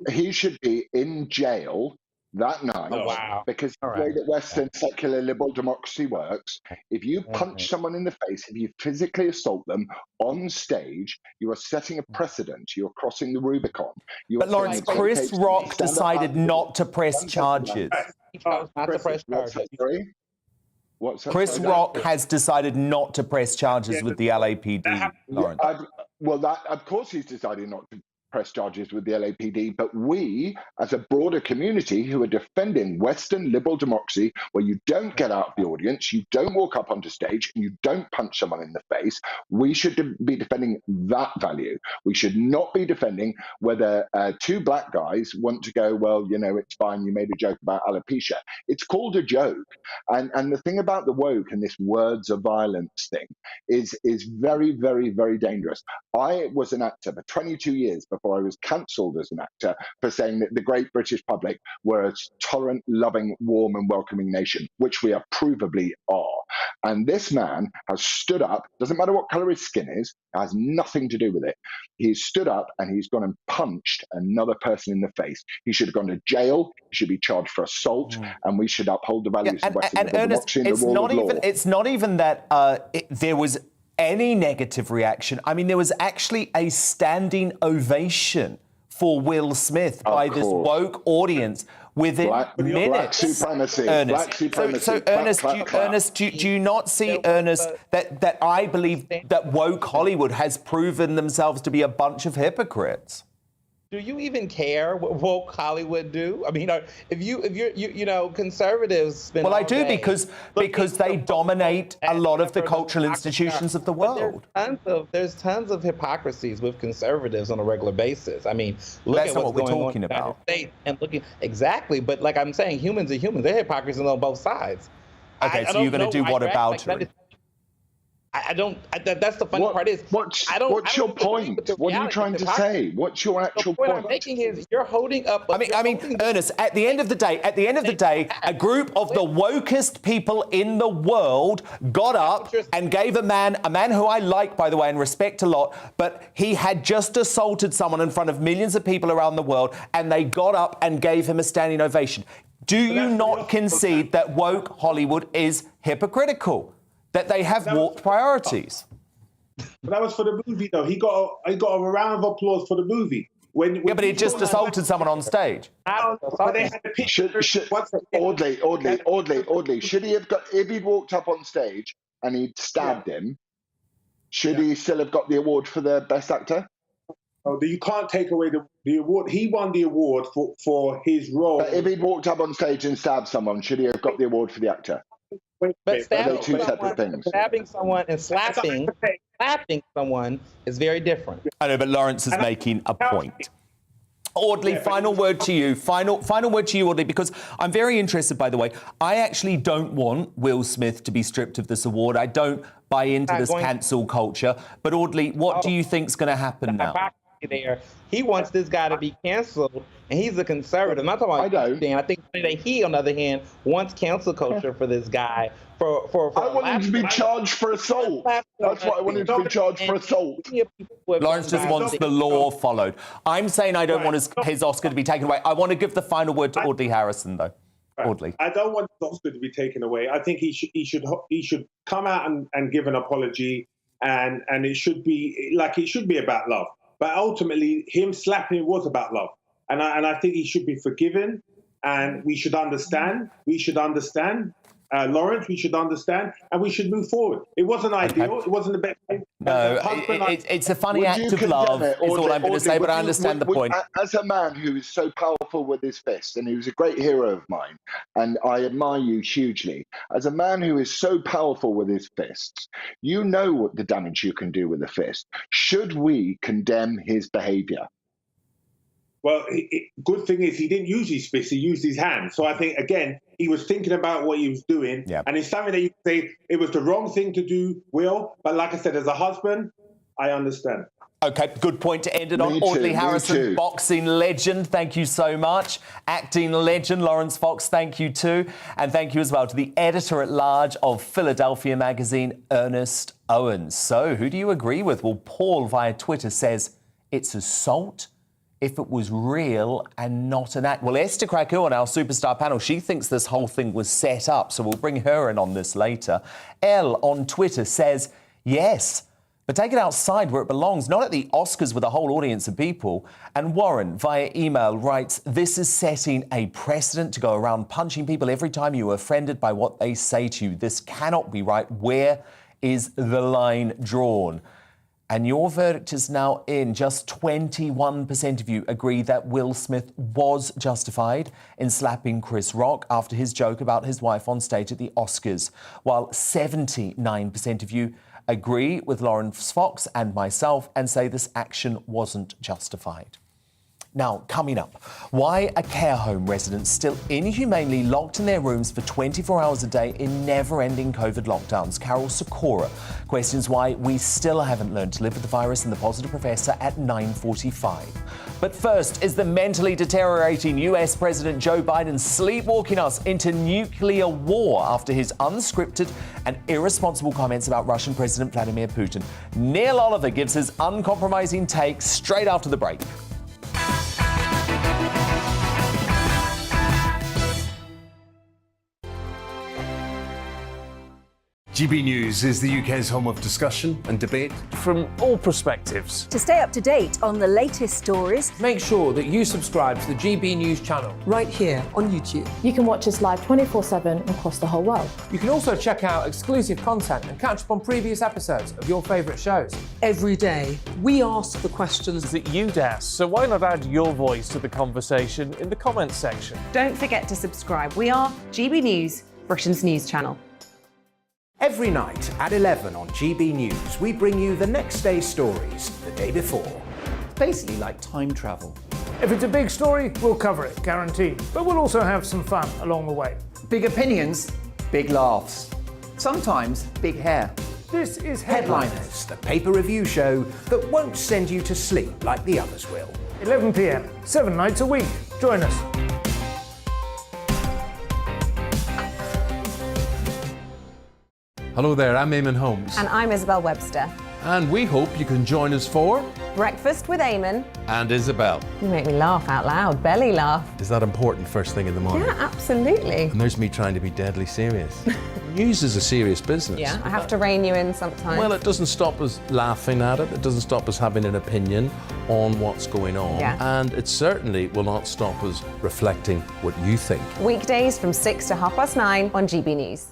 in jail that night because the way that Western secular liberal democracy works, if you punch someone in the face, if you physically assault them on stage, you are setting a precedent. You're crossing the Rubicon. But Lawrence, Chris Rock decided not to press charges. Chris Rock has decided not to press charges with the LAPD, Lawrence. Of course he's decided not to press charges with the LAPD, but we, as a broader community who are defending Western liberal democracy, where you don't get out of the audience, you don't walk up onto stage, and you don't punch someone in the face, we should be defending that value. We should not be defending whether 2 black guys want to go, well, you know, it's fine, you made a joke about alopecia. It's called a joke. And the thing about the woke and this words of violence thing is very, very, very dangerous. I was an actor for 22 years before I was cancelled as an actor for saying that the great British public were a tolerant, loving, warm and welcoming nation, which we provably are. And this man has stood up, doesn't matter what colour his skin is, it has nothing to do with it. He's stood up and he's gone and punched another person in the face. He should have gone to jail, he should be charged for assault, and we should uphold the values of Western democracy and the rule of law. It's not even that there was any negative reaction. I mean, there was actually a standing ovation for Will Smith by this woke audience within minutes. Black supremacy. Ernest. So Ernest, do you not see, Ernest, that I believe that woke Hollywood has proven themselves to be a bunch of hypocrites? Do you even care what woke Hollywood do? I mean, if you're conservatives. Well, I do because they dominate a lot of the cultural institutions of the world. There's tons of hypocrisies with conservatives on a regular basis. I mean, look That's at not what's what we're going talking on in the about. United States and looking exactly. But like I'm saying, humans are humans. They're hypocrisies on both sides. Okay, so you're going to do what about it? That's the funny part is. What's your point? What are you trying to say? What's your actual point? The point I'm making is you're holding up. I mean, Ernest. At the end of the day, a group of the wokest people in the world got up and gave a man who I like, by the way, and respect a lot, but he had just assaulted someone in front of millions of people around the world, and they got up and gave him a standing ovation. Do you not concede that woke Hollywood is hypocritical? That they have warped priorities. But that was for the movie, though. He got a round of applause for the movie. When but he just assaulted someone on stage. But they had the picture. Audley, should he have got, if he'd walked up on stage and he'd stabbed him, should he still have got the award for the best actor? Oh, you can't take away the award. He won the award for his role. But if he'd walked up on stage and stabbed someone, should he have got the award for the actor? But stabbing someone and slapping someone is very different. I know, but Lawrence is making a point. Audley, final word to you. Final word to you, Audley, because I'm very interested, by the way. I actually don't want Will Smith to be stripped of this award. I don't buy into this cancel culture. But Audley, what do you think's going to happen now? There, he wants this guy to be canceled, and he's a conservative. I'm not talking about I think that he, on the other hand, wants cancel culture for this guy. For I want him to be charged for assault. That's what I want him to be charged for assault. Lawrence just wants the law followed. I'm saying I don't want his Oscar to be taken away. I want to give the final word to Audley Harrison, though. Audley. I don't want his Oscar to be taken away. I think he should come out and give an apology, and it should be about love. But ultimately, him slapping him was about love. And I think he should be forgiven, and we should understand. We should understand. Lawrence, we should understand, and we should move forward. It wasn't ideal. It wasn't the best thing. No, it's a funny act of love, is all I'm going to say, but I understand the point. As a man who is so powerful with his fist, and he was a great hero of mine, and I admire you hugely, as a man who is so powerful with his fists, you know what the damage you can do with a fist. Should we condemn his behaviour? Well, good thing is he didn't use his fist, he used his hand. So I think, again, he was thinking about what he was doing. Yeah. And it's something that you can say it was the wrong thing to do, Will. But like I said, as a husband, I understand. Okay, good point to end it on. Me Audley too, Harrison, boxing legend, thank you so much. Acting legend, Lawrence Fox, thank you too. And thank you as well to the editor-at-large of Philadelphia magazine, Ernest Owens. So, who do you agree with? Well, Paul via Twitter says it's assault if it was real and not an act. Well, Esther Krakow on our superstar panel, she thinks this whole thing was set up, so we'll bring her in on this later. Elle on Twitter says, yes, but take it outside where it belongs, not at the Oscars with a whole audience of people. And Warren, via email, writes, this is setting a precedent to go around punching people every time you are offended by what they say to you. This cannot be right. Where is the line drawn? And your verdict is now in. Just 21% of you agree that Will Smith was justified in slapping Chris Rock after his joke about his wife on stage at the Oscars, while 79% of you agree with Lawrence Fox and myself and say this action wasn't justified. Now, coming up, why are care home residents still inhumanely locked in their rooms for 24 hours a day in never-ending COVID lockdowns? Carol Sikora questions why we still haven't learned to live with the virus and the positive professor at 9:45. But first, is the mentally deteriorating US President Joe Biden sleepwalking us into nuclear war after his unscripted and irresponsible comments about Russian President Vladimir Putin? Neil Oliver gives his uncompromising take straight after the break. GB News is the UK's home of discussion and debate from all perspectives. To stay up to date on the latest stories, Make sure that you subscribe to the GB News channel. right here on YouTube. You can watch us live 24/7 across the whole world. You can also check out exclusive content and catch up on previous episodes of your favourite shows. Every day, we ask the questions That you'd ask, so why not add your voice to the conversation in the comments section? Don't forget to subscribe. We are GB News, Britain's news channel. Every night at 11 on GB News, we bring you the next day's stories the day before. Basically like time travel. If it's a big story, we'll cover it, guaranteed. But we'll also have some fun along the way. Big opinions, big laughs. Sometimes big hair. This is Headliners, the paper review show that won't send you to sleep like the others will. 11 p.m, 7 nights a week. Join us. Hello there, I'm Eamon Holmes. And I'm Isabel Webster. And we hope you can join us for Breakfast with Eamon. And Isabel. You make me laugh out loud, belly laugh. Is that important first thing in the morning? Yeah, absolutely. And there's me trying to be deadly serious. News is a serious business. Yeah, I have to rein you in sometimes. Well, it doesn't stop us laughing at it. It doesn't stop us having an opinion on what's going on. Yeah. And it certainly will not stop us reflecting what you think. Weekdays from 6 to 9:30 on GB News.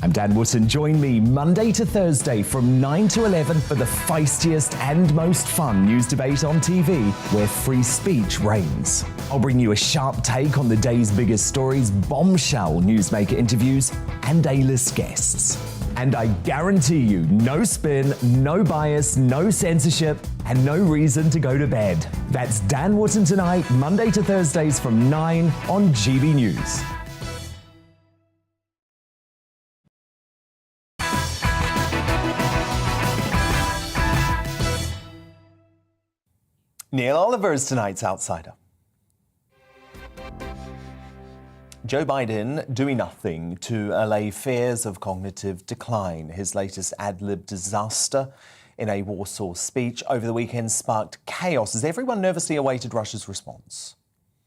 I'm Dan Wootton. Join me Monday to Thursday from 9 to 11 for the feistiest and most fun news debate on TV, where free speech reigns. I'll bring you a sharp take on the day's biggest stories, bombshell newsmaker interviews, and A-list guests. And I guarantee you, no spin, no bias, no censorship, and no reason to go to bed. That's Dan Wootton tonight, Monday to Thursdays from 9 on GB News. Neil Oliver is tonight's outsider. Joe Biden doing nothing to allay fears of cognitive decline. His latest ad-lib disaster in a Warsaw speech over the weekend sparked chaos as everyone nervously awaited Russia's response.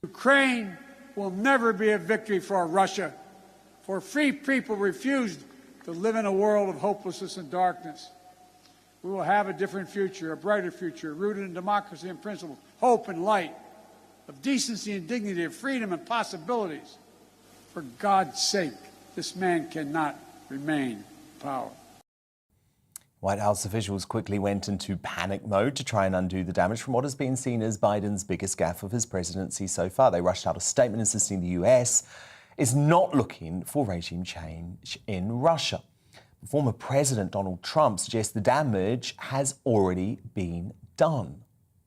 Ukraine will never be a victory for Russia, for free people refused to live in a world of hopelessness and darkness. we will have a different future, a brighter future, rooted in democracy and principles, hope and light, of decency and dignity, of freedom and possibilities. For God's sake, this man cannot remain in power. White House officials quickly went into panic mode to try and undo the damage from what has been seen as Biden's biggest gaffe of his presidency so far. They rushed out a statement insisting the US is not looking for regime change in Russia. Former President Donald Trump suggests the damage has already been done.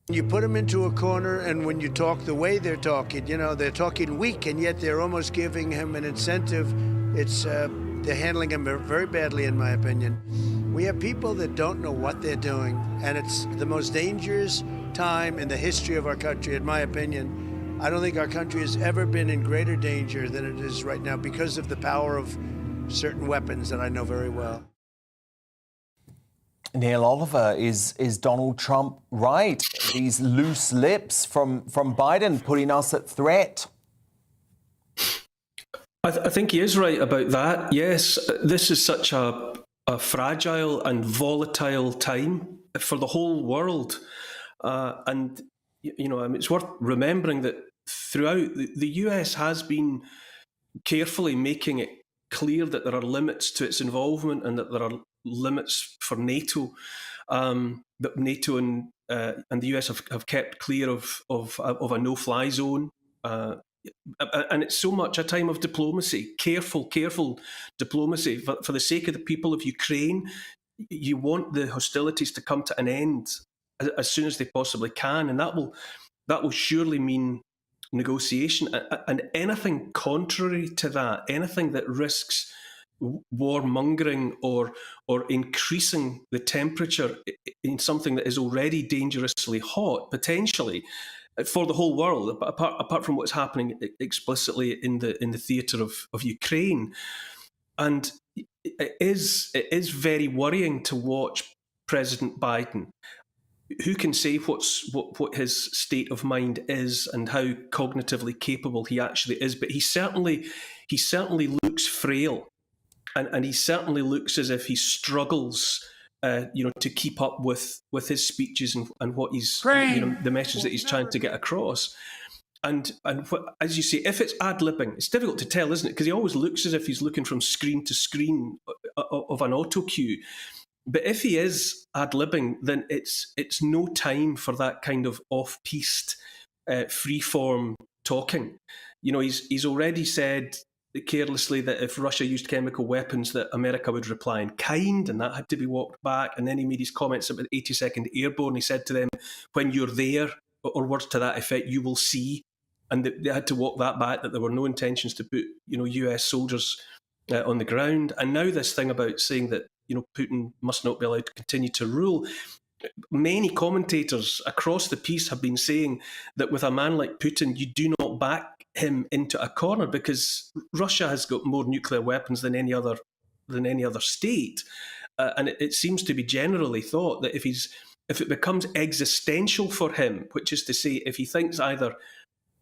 You put them into a corner, and when you talk the way they're talking, they're talking weak, and yet they're almost giving him an incentive. They're handling him very badly, in my opinion. We have people that don't know what they're doing, and it's the most dangerous time in the history of our country, in my opinion. I don't think our country has ever been in greater danger than it is right now because of the power of certain weapons that I know very well. Neil Oliver, is Donald Trump right? These loose lips from Biden putting us at threat? I think he is right about that. Yes, this is such a fragile and volatile time for the whole world. And, it's worth remembering that throughout, the US has been carefully making it clear that there are limits to its involvement and that there are limits for NATO. But NATO and the US have kept clear of a no-fly zone. And it's so much a time of diplomacy, careful diplomacy. For the sake of the people of Ukraine, you want the hostilities to come to an end as soon as they possibly can, and that will surely mean negotiation. And anything contrary to that, anything that risks warmongering or increasing the temperature in something that is already dangerously hot, potentially, for the whole world, apart from what's happening explicitly in the theatre of Ukraine. And it is very worrying to watch President Biden, who can say what his state of mind is and how cognitively capable he actually is, but he certainly looks frail, and he certainly looks as if he struggles to keep up with his speeches and what he's, the message that he's trying to get across. And as you say, if it's ad-libbing, it's difficult to tell, isn't it? Because he always looks as if he's looking from screen to screen of an auto cue. But if he is ad-libbing, then it's no time for that kind of off-piste, free-form talking. He's already said carelessly that if Russia used chemical weapons, that America would reply in kind, and that had to be walked back. And then he made his comments about the 82nd Airborne. He said to them, when you're there, or words to that effect, you will see. And they had to walk that back, that there were no intentions to put, US soldiers on the ground. And now this thing about saying that, Putin must not be allowed to continue to rule. Many commentators across the piece have been saying that with a man like Putin, you do not back him into a corner because Russia has got more nuclear weapons than any other state. And it seems to be generally thought that if it becomes existential for him, which is to say, if he thinks either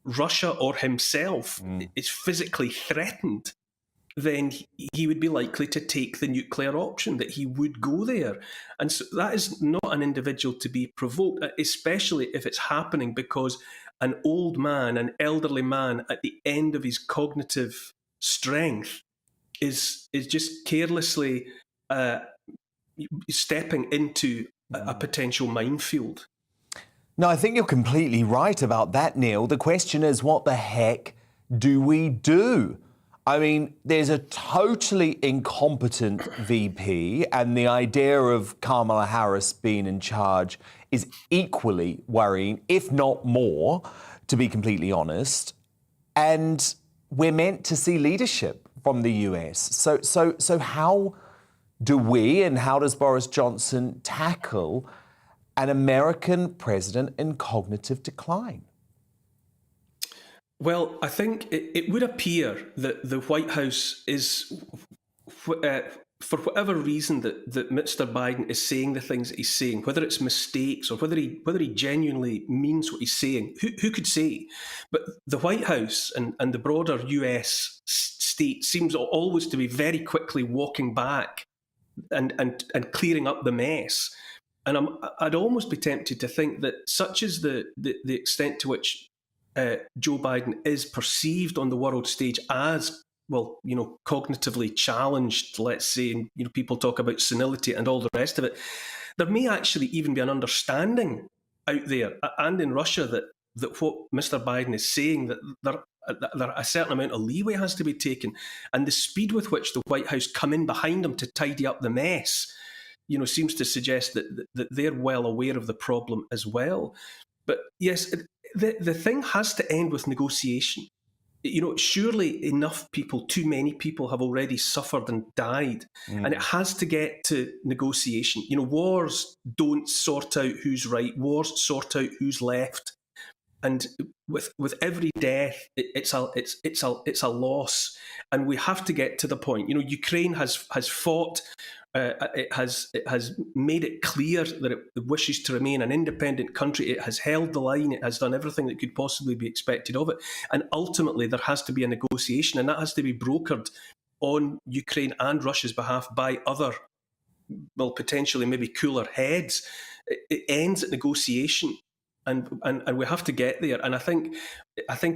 Russia or himself is physically threatened, then he would be likely to take the nuclear option, that he would go there. And so that is not an individual to be provoked, especially if it's happening because an old man, an elderly man at the end of his cognitive strength is just carelessly stepping into a potential minefield. No, I think you're completely right about that, Neil. The question is, what the heck do we do? I mean, there's a totally incompetent VP, and the idea of Kamala Harris being in charge is equally worrying, if not more, to be completely honest. And we're meant to see leadership from the US. So how do we, and how does Boris Johnson tackle an American president in cognitive decline? Well, I think it would appear that the White House is, for whatever reason that Mr. Biden is saying the things that he's saying, whether it's mistakes or whether he genuinely means what he's saying, who could say? But the White House and the broader US state seems always to be very quickly walking back and clearing up the mess. I'd almost be tempted to think that such is the extent to which Joe Biden is perceived on the world stage as, well, cognitively challenged, let's say, and people talk about senility and all the rest of it. There may actually even be an understanding out there and in Russia that what Mr. Biden is saying, that there a certain amount of leeway has to be taken, and the speed with which the White House come in behind him to tidy up the mess, seems to suggest that they're well aware of the problem as well. But yes, the thing has to end with negotiation. Surely enough people, too many people have already suffered and died, and it has to get to negotiation. Wars don't sort out who's right. Wars sort out who's left. And with every death, it's a loss, and we have to get to the point. Ukraine has fought. It has made it clear that it wishes to remain an independent country. It has held the line. It has done everything that could possibly be expected of it. And ultimately, there has to be a negotiation, and that has to be brokered on Ukraine and Russia's behalf by other, well, potentially maybe cooler heads. It ends at negotiation. And we have to get there. And I think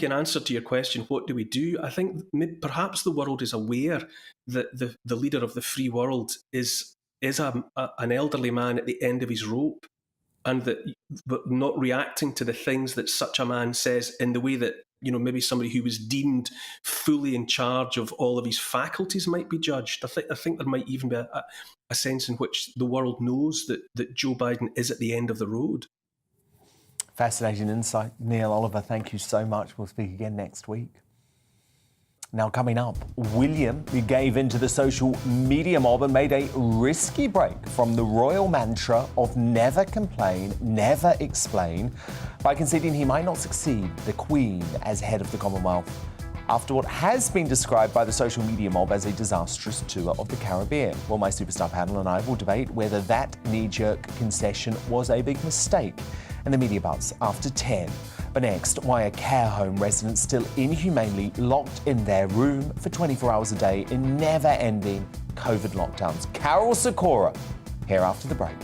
in answer to your question, what do we do? I think perhaps the world is aware that the leader of the free world is an elderly man at the end of his rope, and that not reacting to the things that such a man says in the way that maybe somebody who was deemed fully in charge of all of his faculties might be judged. I think there might even be a sense in which the world knows that Joe Biden is at the end of the road. Fascinating insight. Neil, Oliver, thank you so much. We'll speak again next week. Now, coming up, William gave into the social media mob and made a risky break from the royal mantra of never complain, never explain, by conceding he might not succeed the Queen as head of the Commonwealth after what has been described by the social media mob as a disastrous tour of the Caribbean. Well, my superstar panel and I will debate whether that knee-jerk concession was a big mistake. And the media buzz after 10. But next, why are care home residents still inhumanely locked in their room for 24 hours a day in never-ending COVID lockdowns? Carol Sikora, here after the break.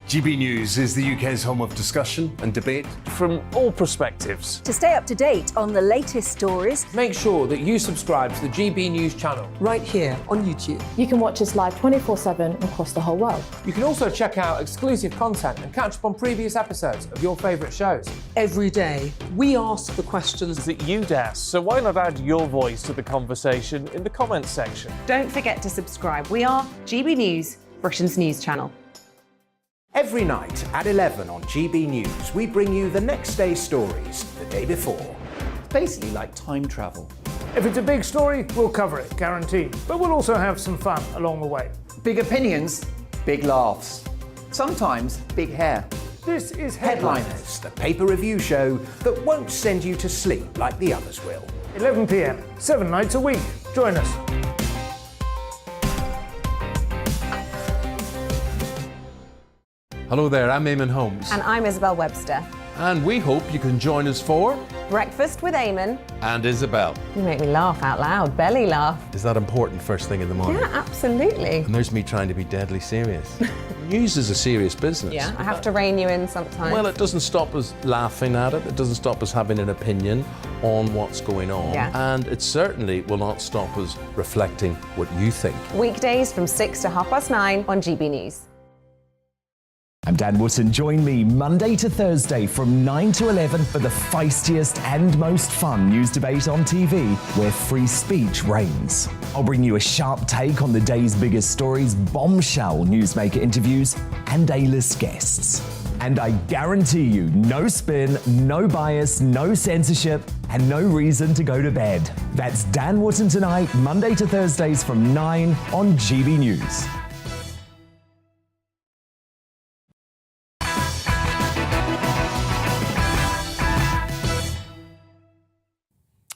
GB News is the UK's home of discussion and debate from all perspectives. To stay up to date on the latest stories, Make sure that you subscribe to the GB News channel right here on YouTube. You can watch us live 24/7 across the whole world. You can also check out exclusive content and catch up on previous episodes of your favourite shows. Every day, we ask the questions That you'd ask, so why not add your voice to the conversation in the comments section? Don't forget to subscribe. We are GB News, Britain's news channel. Every night at 11 on GB News, we bring you the next day's stories the day before. Basically like time travel. If it's a big story, we'll cover it, guaranteed. But we'll also have some fun along the way. Big opinions, big laughs. Sometimes big hair. This is Headliners, the paper review show that won't send you to sleep like the others will. 11 p.m, 7 nights a week. Join us. Hello there, I'm Eamon Holmes. And I'm Isabel Webster. And we hope you can join us for Breakfast with Eamon. And Isabel. You make me laugh out loud, belly laugh. Is that important first thing in the morning? Yeah, absolutely. And there's me trying to be deadly serious. News is a serious business. Yeah, I have to rein you in sometimes. Well, it doesn't stop us laughing at it. It doesn't stop us having an opinion on what's going on. Yeah. And it certainly will not stop us reflecting what you think. Weekdays from 6 to 9:30 on GB News. I'm Dan Wootton. Join me Monday to Thursday from 9 to 11 for the feistiest and most fun news debate on TV, where free speech reigns. I'll bring you a sharp take on the day's biggest stories, bombshell newsmaker interviews, and A-list guests. And I guarantee you, no spin, no bias, no censorship, and no reason to go to bed. That's Dan Wootton tonight, Monday to Thursdays from 9 on GB News.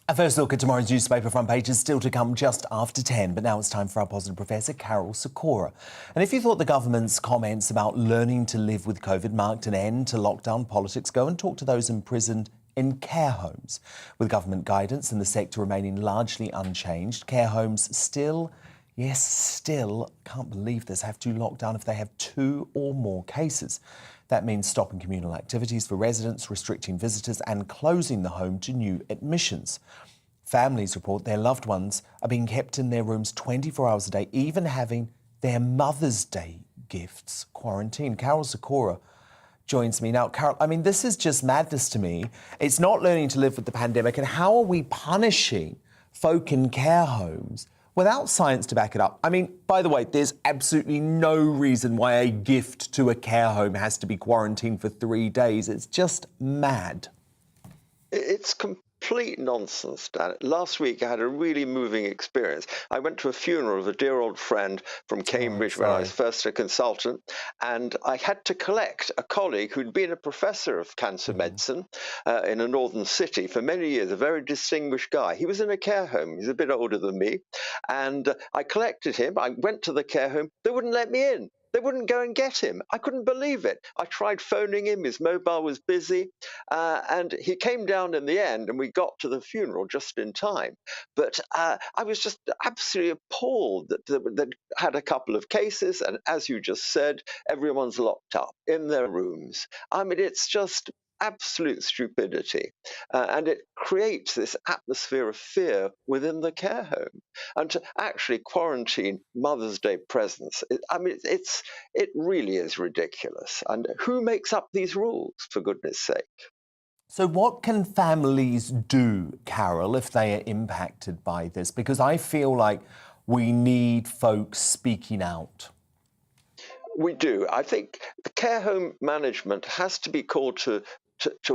A first look at tomorrow's newspaper front page is still to come just after 10, but now it's time for our positive professor, Carol Sikora. And if you thought the government's comments about learning to live with COVID marked an end to lockdown politics, go and talk to those imprisoned in care homes. With government guidance and the sector remaining largely unchanged, care homes still, can't believe this, have to lock down if they have 2 or more cases. That means stopping communal activities for residents, restricting visitors and closing the home to new admissions. Families report their loved ones are being kept in their rooms 24 hours a day, even having their Mother's Day gifts quarantined. Carol Sikora joins me now. Carol, I mean, this is just madness to me. It's not learning to live with the pandemic. And how are we punishing folk in care homes without science to back it up? I mean, by the way, there's absolutely no reason why a gift to a care home has to be quarantined for 3 days. It's just mad. It's complete nonsense, Dan. Last week I had a really moving experience. I went to a funeral of a dear old friend from Cambridge when I was first a consultant, and I had to collect a colleague who'd been a professor of cancer medicine in a northern city for many years, a very distinguished guy. He was in a care home. He's a bit older than me. And I collected him. I went to the care home. They wouldn't let me in. They wouldn't go and get him. I couldn't believe it. I tried phoning him. His mobile was busy. And he came down in the end, and we got to the funeral just in time. But I was just absolutely appalled that they had a couple of cases. And as you just said, everyone's locked up in their rooms. I mean, it's just absolute stupidity. And it creates this atmosphere of fear within the care home. And to actually quarantine Mother's Day presents, it really is ridiculous. And who makes up these rules, for goodness sake? So what can families do, Carol, if they are impacted by this? Because I feel like we need folks speaking out. We do. I think the care home management has to be called to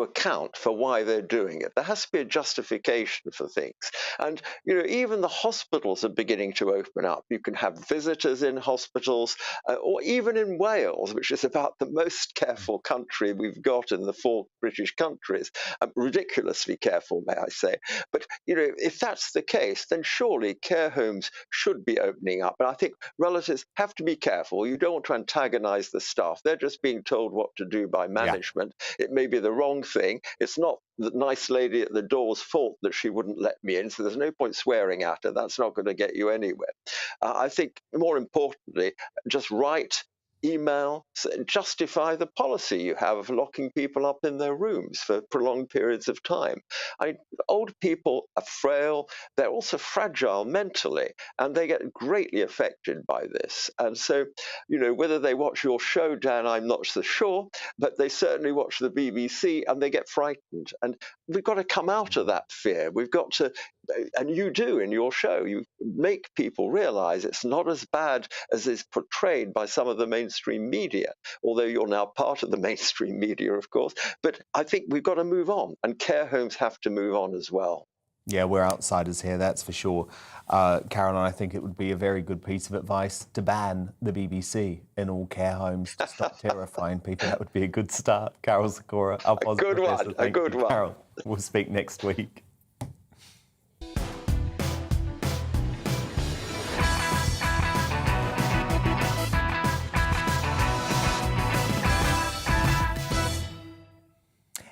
account for why they're doing it. There has to be a justification for things. And, you know, even the hospitals are beginning to open up. You can have visitors in hospitals, or even in Wales, which is about the most careful country we've got in the 4 British countries. Ridiculously careful, may I say. But, you know, if that's the case, then surely care homes should be opening up. And I think relatives have to be careful. You don't want to antagonize the staff. They're just being told what to do by management. Yeah. It may be the wrong thing. It's not the nice lady at the door's fault that she wouldn't let me in, so there's no point swearing at her. That's not going to get you anywhere. I think, more importantly, just write, email, justify the policy you have of locking people up in their rooms for prolonged periods of time. Old people are frail, they're also fragile mentally, and they get greatly affected by this. And so, you know, whether they watch your show, Dan, I'm not so sure, but they certainly watch the BBC and they get frightened. And we've got to come out of that fear. We've got to, and you do in your show, you make people realize it's not as bad as is portrayed by some of the mainstream media, although you're now part of the mainstream media, of course. But I think we've got to move on, and care homes have to move on as well. Yeah, we're outsiders here, that's for sure. Caroline, I think it would be a very good piece of advice to ban the BBC in all care homes to stop terrifying people. That would be a good start. Carol Sikora, our positive professor. A good one. Carol, we'll speak next week.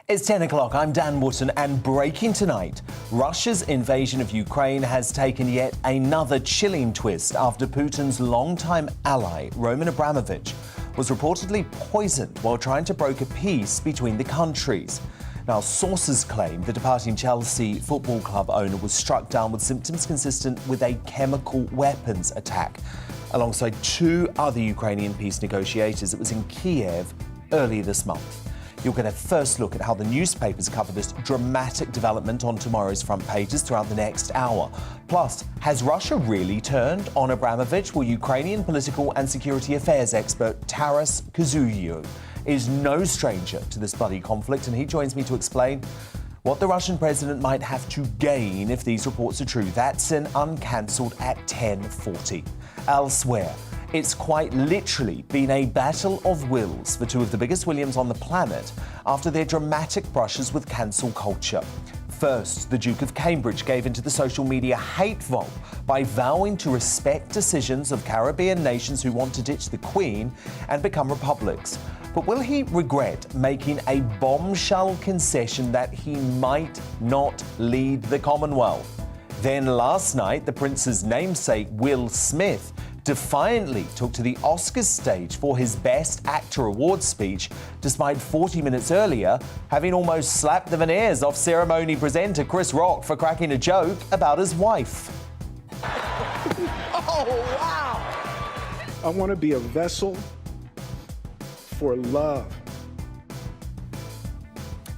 It's 10 o'clock. I'm Dan Wootton, and breaking tonight, Russia's invasion of Ukraine has taken yet another chilling twist after Putin's longtime ally, Roman Abramovich, was reportedly poisoned while trying to broker peace between the countries. Now, sources claim the departing Chelsea football club owner was struck down with symptoms consistent with a chemical weapons attack, alongside 2 other Ukrainian peace negotiators. It was in Kiev earlier this month. You'll get a first look at how the newspapers cover this dramatic development on tomorrow's front pages throughout the next hour. Plus, has Russia really turned on Abramovich? Well, Ukrainian political and security affairs expert Taras Kazuyevsky is no stranger to this bloody conflict, and he joins me to explain what the Russian president might have to gain if these reports are true. That's in Uncancelled at 10:40. Elsewhere, it's quite literally been a battle of wills for 2 of the biggest Williams on the planet after their dramatic brushes with cancel culture. First, the Duke of Cambridge gave into the social media hate vault by vowing to respect decisions of Caribbean nations who want to ditch the Queen and become republics. But will he regret making a bombshell concession that he might not lead the Commonwealth? Then last night, the Prince's namesake, Will Smith, defiantly took to the Oscars stage for his Best Actor award speech, despite 40 minutes earlier having almost slapped the veneers off ceremony presenter Chris Rock for cracking a joke about his wife. Oh, wow! I want to be a vessel for love.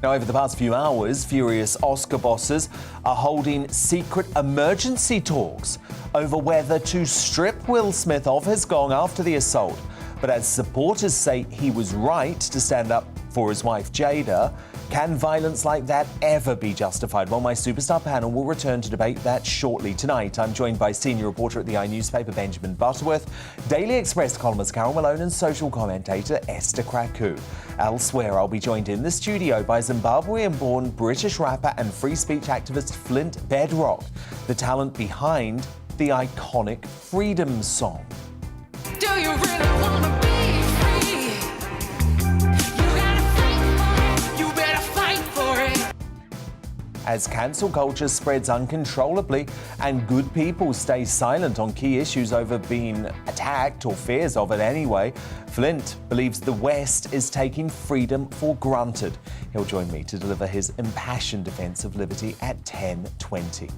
Now, over the past few hours, furious Oscar bosses are holding secret emergency talks over whether to strip Will Smith of his gong after the assault. But as supporters say he was right to stand up for his wife Jada, can violence like that ever be justified? Well, my superstar panel will return to debate that shortly. Tonight, I'm joined by senior reporter at the newspaper Benjamin Butterworth, Daily Express columnist Carol Malone and social commentator Esther Kraku. Elsewhere, I'll be joined in the studio by Zimbabwean-born British rapper and free speech activist Flint Bedrock, the talent behind the iconic Freedom song. Do you really want to be free? You gotta fight for it. You better fight for it. As cancel culture spreads uncontrollably and good people stay silent on key issues over being attacked or fears of it anyway, Flint believes the West is taking freedom for granted. He'll join me to deliver his impassioned defence of liberty at 10:20.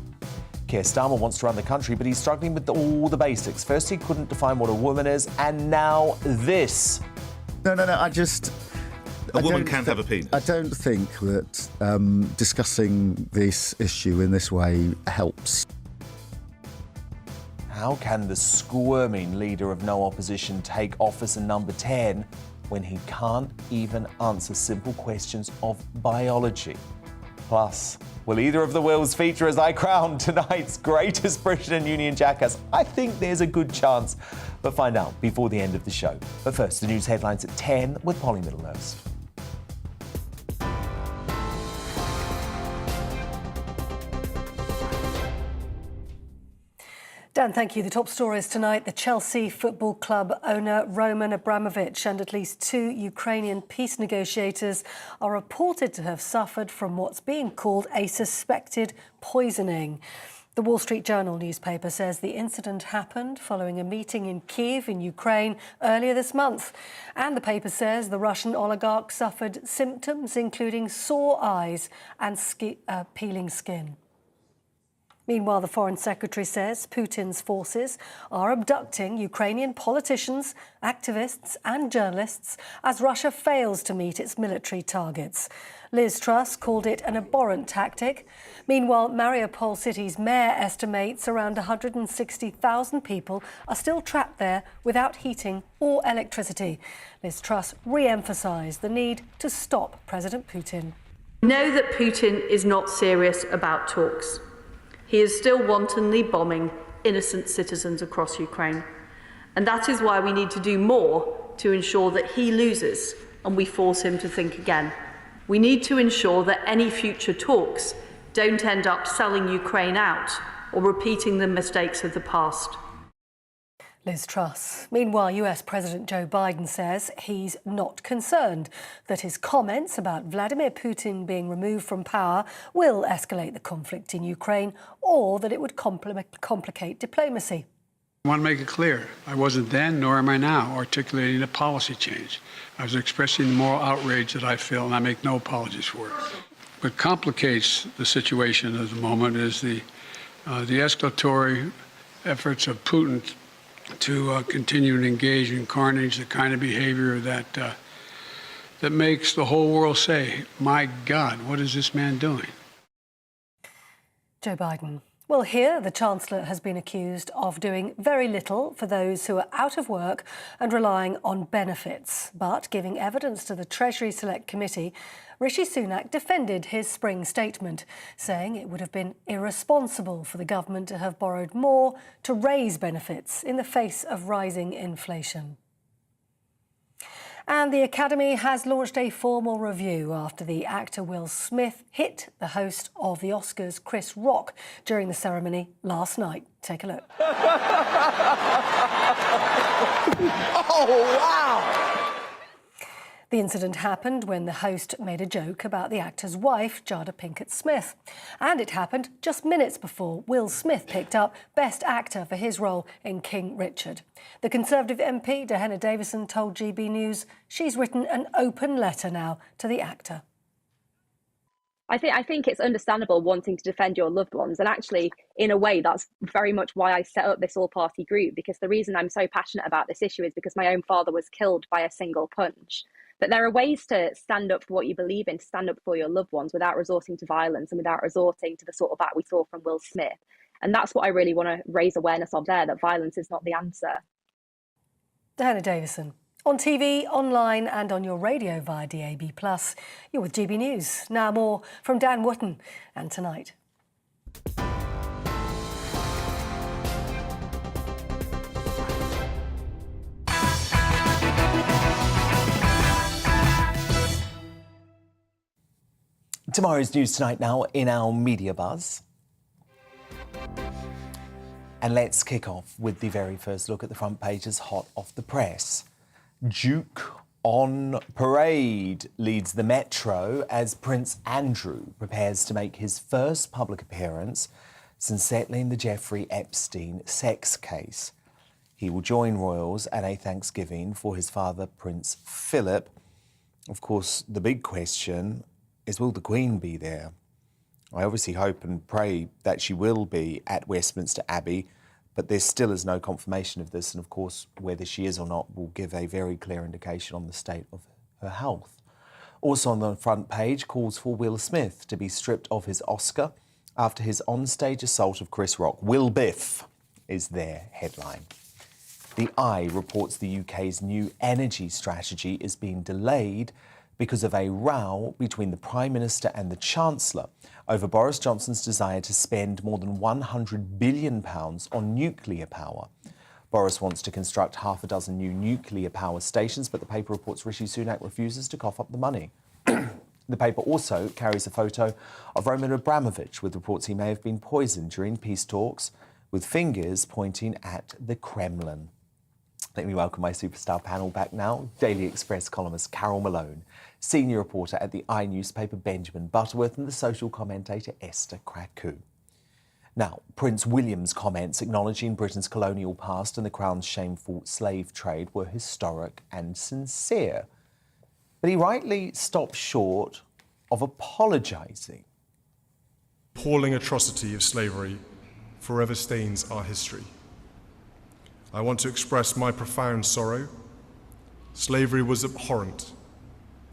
Keir Starmer wants to run the country, but he's struggling with all the basics. First, he couldn't define what a woman is, and now this. No, I just... A woman can have a penis. I don't think that discussing this issue in this way helps. How can the squirming leader of no opposition take office in number 10 when he can't even answer simple questions of biology? Plus, will either of the Wills feature as I crown tonight's greatest Britain Union jackass? I think there's a good chance, but find out before the end of the show. But first, the news headlines at 10 with Polly Middlehurst. Dan, thank you. The top stories tonight. The Chelsea Football Club owner Roman Abramovich and at least 2 Ukrainian peace negotiators are reported to have suffered from what's being called a suspected poisoning. The Wall Street Journal newspaper says the incident happened following a meeting in Kyiv in Ukraine earlier this month. And the paper says the Russian oligarch suffered symptoms including sore eyes and peeling skin. Meanwhile, the Foreign Secretary says Putin's forces are abducting Ukrainian politicians, activists and journalists as Russia fails to meet its military targets. Liz Truss called it an abhorrent tactic. Meanwhile, Mariupol city's mayor estimates around 160,000 people are still trapped there without heating or electricity. Liz Truss re-emphasised the need to stop President Putin. We know that Putin is not serious about talks. He is still wantonly bombing innocent citizens across Ukraine. And that is why we need to do more to ensure that he loses and we force him to think again. We need to ensure that any future talks don't end up selling Ukraine out or repeating the mistakes of the past. Liz Truss. Meanwhile, US President Joe Biden says he's not concerned that his comments about Vladimir Putin being removed from power will escalate the conflict in Ukraine or that it would complicate diplomacy. I want to make it clear, I wasn't then, nor am I now, articulating a policy change. I was expressing the moral outrage that I feel, and I make no apologies for it. What complicates the situation at the moment is the escalatory efforts of Putin to continue to engage in carnage, the kind of behavior that makes the whole world say, my God, what is this man doing? Joe Biden. Well, here the Chancellor has been accused of doing very little for those who are out of work and relying on benefits. But giving evidence to the Treasury Select Committee, Rishi Sunak defended his spring statement, saying it would have been irresponsible for the government to have borrowed more to raise benefits in the face of rising inflation. And the Academy has launched a formal review after the actor Will Smith hit the host of the Oscars, Chris Rock, during the ceremony last night. Take a look. Oh, wow! The incident happened when the host made a joke about the actor's wife, Jada Pinkett Smith. And it happened just minutes before Will Smith picked up Best Actor for his role in King Richard. The Conservative MP, Diana Davison, told GB News she's written an open letter now to the actor. I think it's understandable wanting to defend your loved ones. And actually, in a way, that's very much why I set up this all-party group, because the reason I'm so passionate about this issue is because my own father was killed by a single punch. But there are ways to stand up for what you believe in, to stand up for your loved ones without resorting to violence and without resorting to the sort of act we saw from Will Smith. And that's what I really want to raise awareness of there, that violence is not the answer. Diana Davison. On TV, online and on your radio via DAB+. You're with GB News. Now more from Dan Wootton and Tonight. Tomorrow's News Tonight now in our media buzz. And let's kick off with the very first look at the front pages hot off the press. Duke on parade leads the Metro as Prince Andrew prepares to make his first public appearance since settling the Jeffrey Epstein sex case. He will join royals at a Thanksgiving for his father, Prince Philip. Of course, the big question is, will the Queen be there? I obviously hope and pray that she will be at Westminster Abbey, but there still is no confirmation of this, and of course, whether she is or not will give a very clear indication on the state of her health. Also on the front page, calls for Will Smith to be stripped of his Oscar after his onstage assault of Chris Rock. Will Biff is their headline. The Eye reports the UK's new energy strategy is being delayed because of a row between the Prime Minister and the Chancellor over Boris Johnson's desire to spend more than £100 billion on nuclear power. Boris wants to construct half a dozen new nuclear power stations, but the paper reports Rishi Sunak refuses to cough up the money. The paper also carries a photo of Roman Abramovich with reports he may have been poisoned during peace talks, with fingers pointing at the Kremlin. Let me welcome my superstar panel back now. Daily Express columnist Carol Malone, senior reporter at the I newspaper Benjamin Butterworth, and the social commentator Esther Kraku. Now, Prince William's comments acknowledging Britain's colonial past and the Crown's shameful slave trade were historic and sincere. But he rightly stopped short of apologising. Appalling atrocity of slavery forever stains our history. I want to express my profound sorrow. Slavery was abhorrent,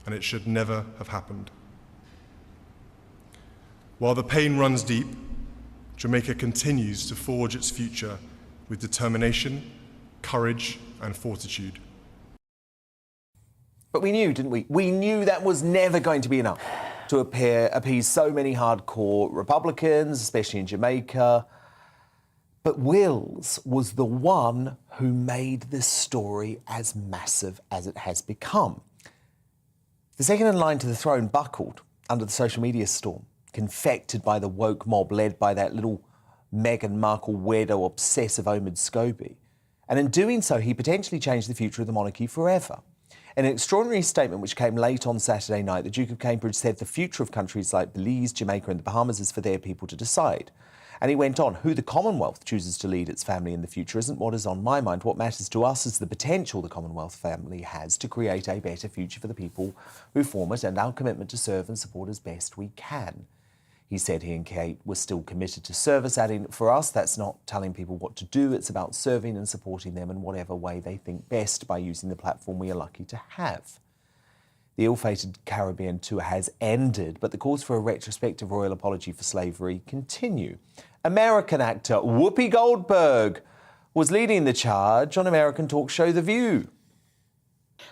and it should never have happened. While the pain runs deep, Jamaica continues to forge its future with determination, courage, and fortitude. But we knew, didn't we? We knew that was never going to be enough to appease so many hardcore Republicans, especially in Jamaica. But Wills was the one who made this story as massive as it has become. The second in line to the throne buckled under the social media storm, confected by the woke mob led by that little Meghan Markle weirdo obsessive Omid Scobie. And in doing so, he potentially changed the future of the monarchy forever. In an extraordinary statement which came late on Saturday night, the Duke of Cambridge said the future of countries like Belize, Jamaica and the Bahamas is for their people to decide. And he went on, who the Commonwealth chooses to lead its family in the future isn't what is on my mind. What matters to us is the potential the Commonwealth family has to create a better future for the people who form it and our commitment to serve and support as best we can. He said he and Kate were still committed to service, adding, for us, that's not telling people what to do. It's about serving and supporting them in whatever way they think best by using the platform we are lucky to have. The ill-fated Caribbean tour has ended, but the calls for a retrospective royal apology for slavery continue. American actor Whoopi Goldberg was leading the charge on American talk show The View.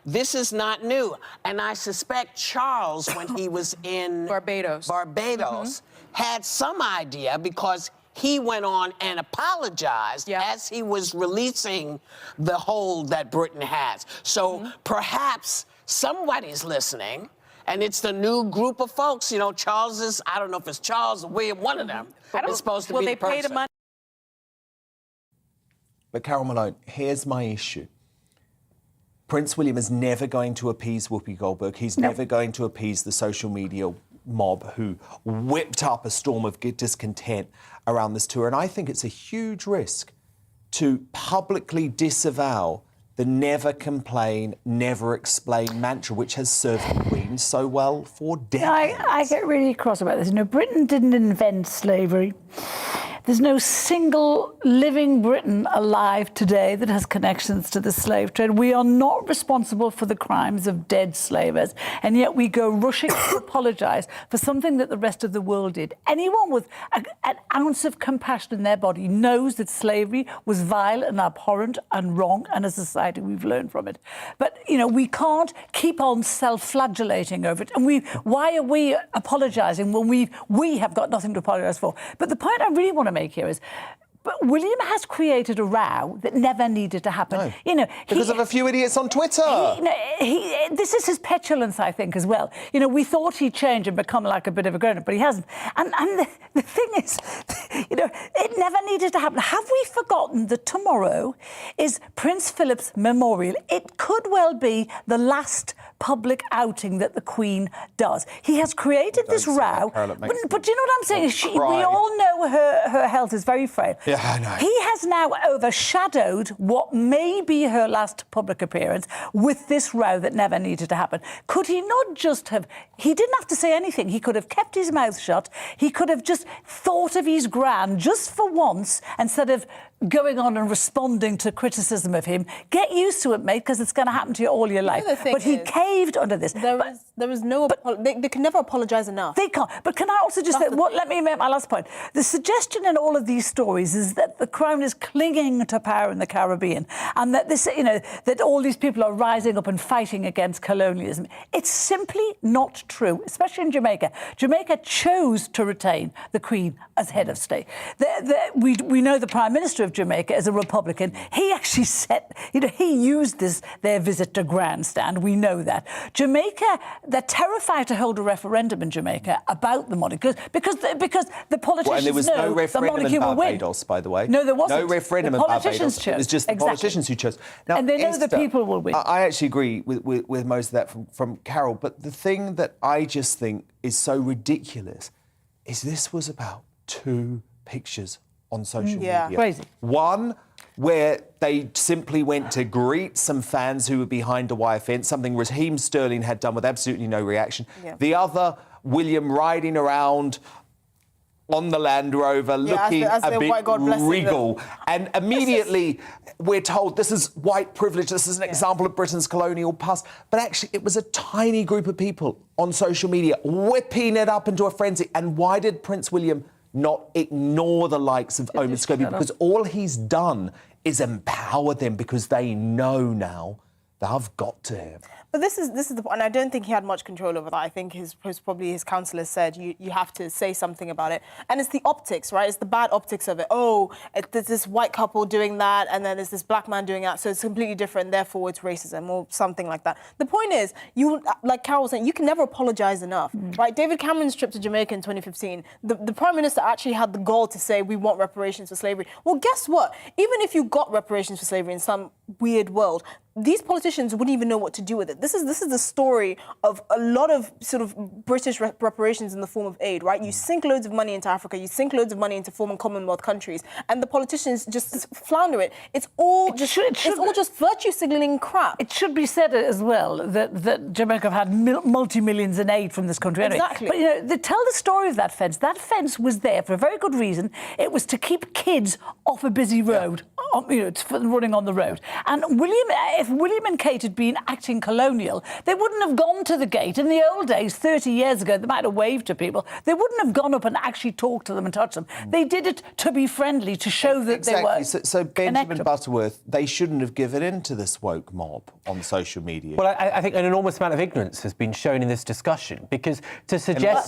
This is not new, and I suspect Charles, when he was in Barbados, had some idea because he went on and apologized as he was releasing the hold that Britain has. So perhaps somebody's listening, and it's the new group of folks. You know, Charles is, I don't know if it's Charles or William, one of them is supposed to be the person. But Carol Malone, here's my issue. Prince William is never going to appease Whoopi Goldberg. He's never going to appease the social media mob who whipped up a storm of discontent around this tour. And I think it's a huge risk to publicly disavow the never complain, never explain mantra, which has served the Queen so well for decades. I get really cross about this. You know, Britain didn't invent slavery. There's no single living Briton alive today that has connections to the slave trade. We are not responsible for the crimes of dead slavers, and yet we go rushing to apologise for something that the rest of the world did. Anyone with an ounce of compassion in their body knows that slavery was vile and abhorrent and wrong, and as a society we've learned from it. But, you know, we can't keep on self-flagellating over it. And why are we apologising when we have got nothing to apologise for? But the point I really want to make here is, but William has created a row that never needed to happen. No, you know, because of a few idiots on Twitter. This is his petulance, I think, as well. You know, we thought he'd change and become like a bit of a grown-up, but he hasn't. And the thing is, you know, it never needed to happen. Have we forgotten that tomorrow is Prince Philip's memorial? It could well be the last public outing that the Queen does. He has created this row. But do you know what I'm saying? We all know her health is very frail. Yeah, I know. He has now overshadowed what may be her last public appearance with this row that never needed to happen. Could he not just have... He didn't have to say anything. He could have kept his mouth shut. He could have just thought of his gran just for once instead of going on and responding to criticism of him. Get used to it, mate, because it's going to happen to you all your life. But he caved under this. There was no... They can never apologise enough. They can't. But can I also just say... Let me make my last point. The suggestion in all of these stories is that the Crown is clinging to power in the Caribbean and that this, you know, that all these people are rising up and fighting against colonialism. It's simply not true, especially in Jamaica. Jamaica chose to retain the Queen as head of state. We know the Prime Minister of Jamaica is a Republican. He actually he used their visit to grandstand. We know that. Jamaica, they're terrified to hold a referendum in Jamaica about the monarchy because the politicians and there was know no the referendum monarchy in will win. Barbados, by the way. No, there wasn't. No referendum in politicians Barbados. chose. It was just the politicians who chose. Now, and they know Esther, the people will win. I actually agree with most of that from Carol, but the thing that I just think is so ridiculous is this was about 2 pictures on social media. Crazy. One where they simply went to greet some fans who were behind a wire fence, something Raheem Sterling had done with absolutely no reaction. Yeah. The other, William riding around on the Land Rover, looking a bit regal. And immediately we're told this is white privilege, this is an example of Britain's colonial past. But actually it was a tiny group of people on social media whipping it up into a frenzy. And why did Prince William not ignore the likes of Omid Scobie? Because all he's done is empower them because they know now they've got to him. But this is the point, and I don't think he had much control over that. I think probably his counsellor said you have to say something about it, and it's the optics, right? It's the bad optics of it. Oh, there's this white couple doing that, and then there's this black man doing that, so it's completely different. Therefore, it's racism or something like that. The point is, like Carol was saying, you can never apologise enough, right? David Cameron's trip to Jamaica in 2015, the Prime Minister actually had the goal to say we want reparations for slavery. Well, guess what? Even if you got reparations for slavery in some weird world, these politicians wouldn't even know what to do with it. This is the story of a lot of sort of British reparations in the form of aid, right? You sink loads of money into Africa, you sink loads of money into former Commonwealth countries, and the politicians just flounder it. It's all just virtue signalling crap. It should be said as well that Jamaica have had multi-millions in aid from this country. Anyway. Exactly. But, you know, tell the story of that fence. That fence was there for a very good reason. It was to keep kids off a busy road. running on the road. And if William and Kate had been acting colonial, they wouldn't have gone to the gate. In the old days, 30 years ago, they might have waved to people. They wouldn't have gone up and actually talked to them and touched them. They did it to be friendly, to show that they were So Benjamin connectable. Butterworth, they shouldn't have given in to this woke mob on social media. Well, I think an enormous amount of ignorance has been shown in this discussion, because to suggest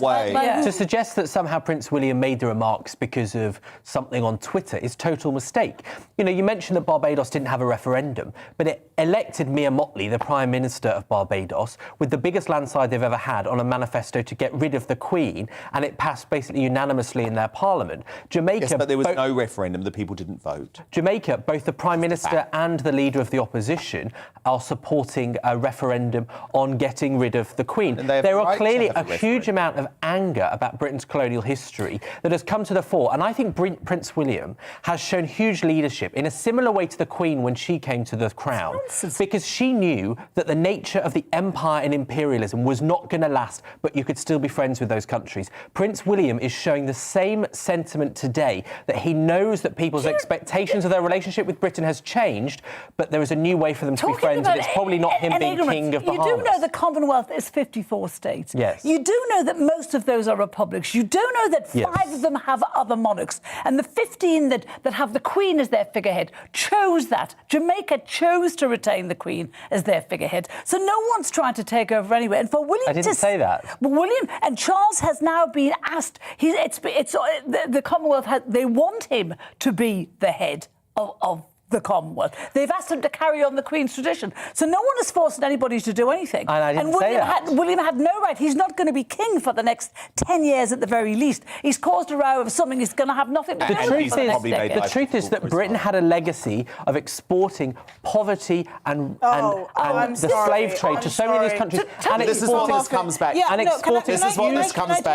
that somehow Prince William made the remarks because of something on Twitter is total mistake. You know, you mentioned that Barbados didn't have a referendum, but it elected Mia Mottley, the Prime Minister of Barbados, with the biggest landslide they've ever had on a manifesto to get rid of the Queen, and it passed basically unanimously in their parliament. Jamaica... Yes, but there was no referendum. The people didn't vote. Jamaica, both the Prime Minister and the Leader of the Opposition are supporting a referendum on getting rid of the Queen. There are clearly a huge amount of anger about Britain's colonial history that has come to the fore, and I think Prince William has shown huge leadership in a similar way to the Queen when she came to the crown, because she knew that the nature of the empire and imperialism was not going to last, but you could still be friends with those countries. Prince William is showing the same sentiment today, that he knows that people's expectations of their relationship with Britain has changed, but there is a new way for them to be friends, and it's probably not him being king of Bahamas. You do know the Commonwealth is 54 states. Yes. You do know that most of those are republics. You do know that 5 of them have other monarchs. And the 15 that have the Queen as their figurehead chose that. Jamaica chose to retain the Queen as their figurehead. So no one's trying to take over anywhere. And for William I didn't say that. But William and Charles has now been asked. The Commonwealth they want him to be the head of the Commonwealth. They've asked him to carry on the Queen's tradition. So no one is forcing anybody to do anything. And I didn't say that. William had no right. He's not going to be king for the next 10 years at the very least. He's caused a row of something he's going to have nothing to do with for the next decade. The truth is that Britain had a legacy of exporting poverty and the slave trade to so many of these countries. And this is what this comes back.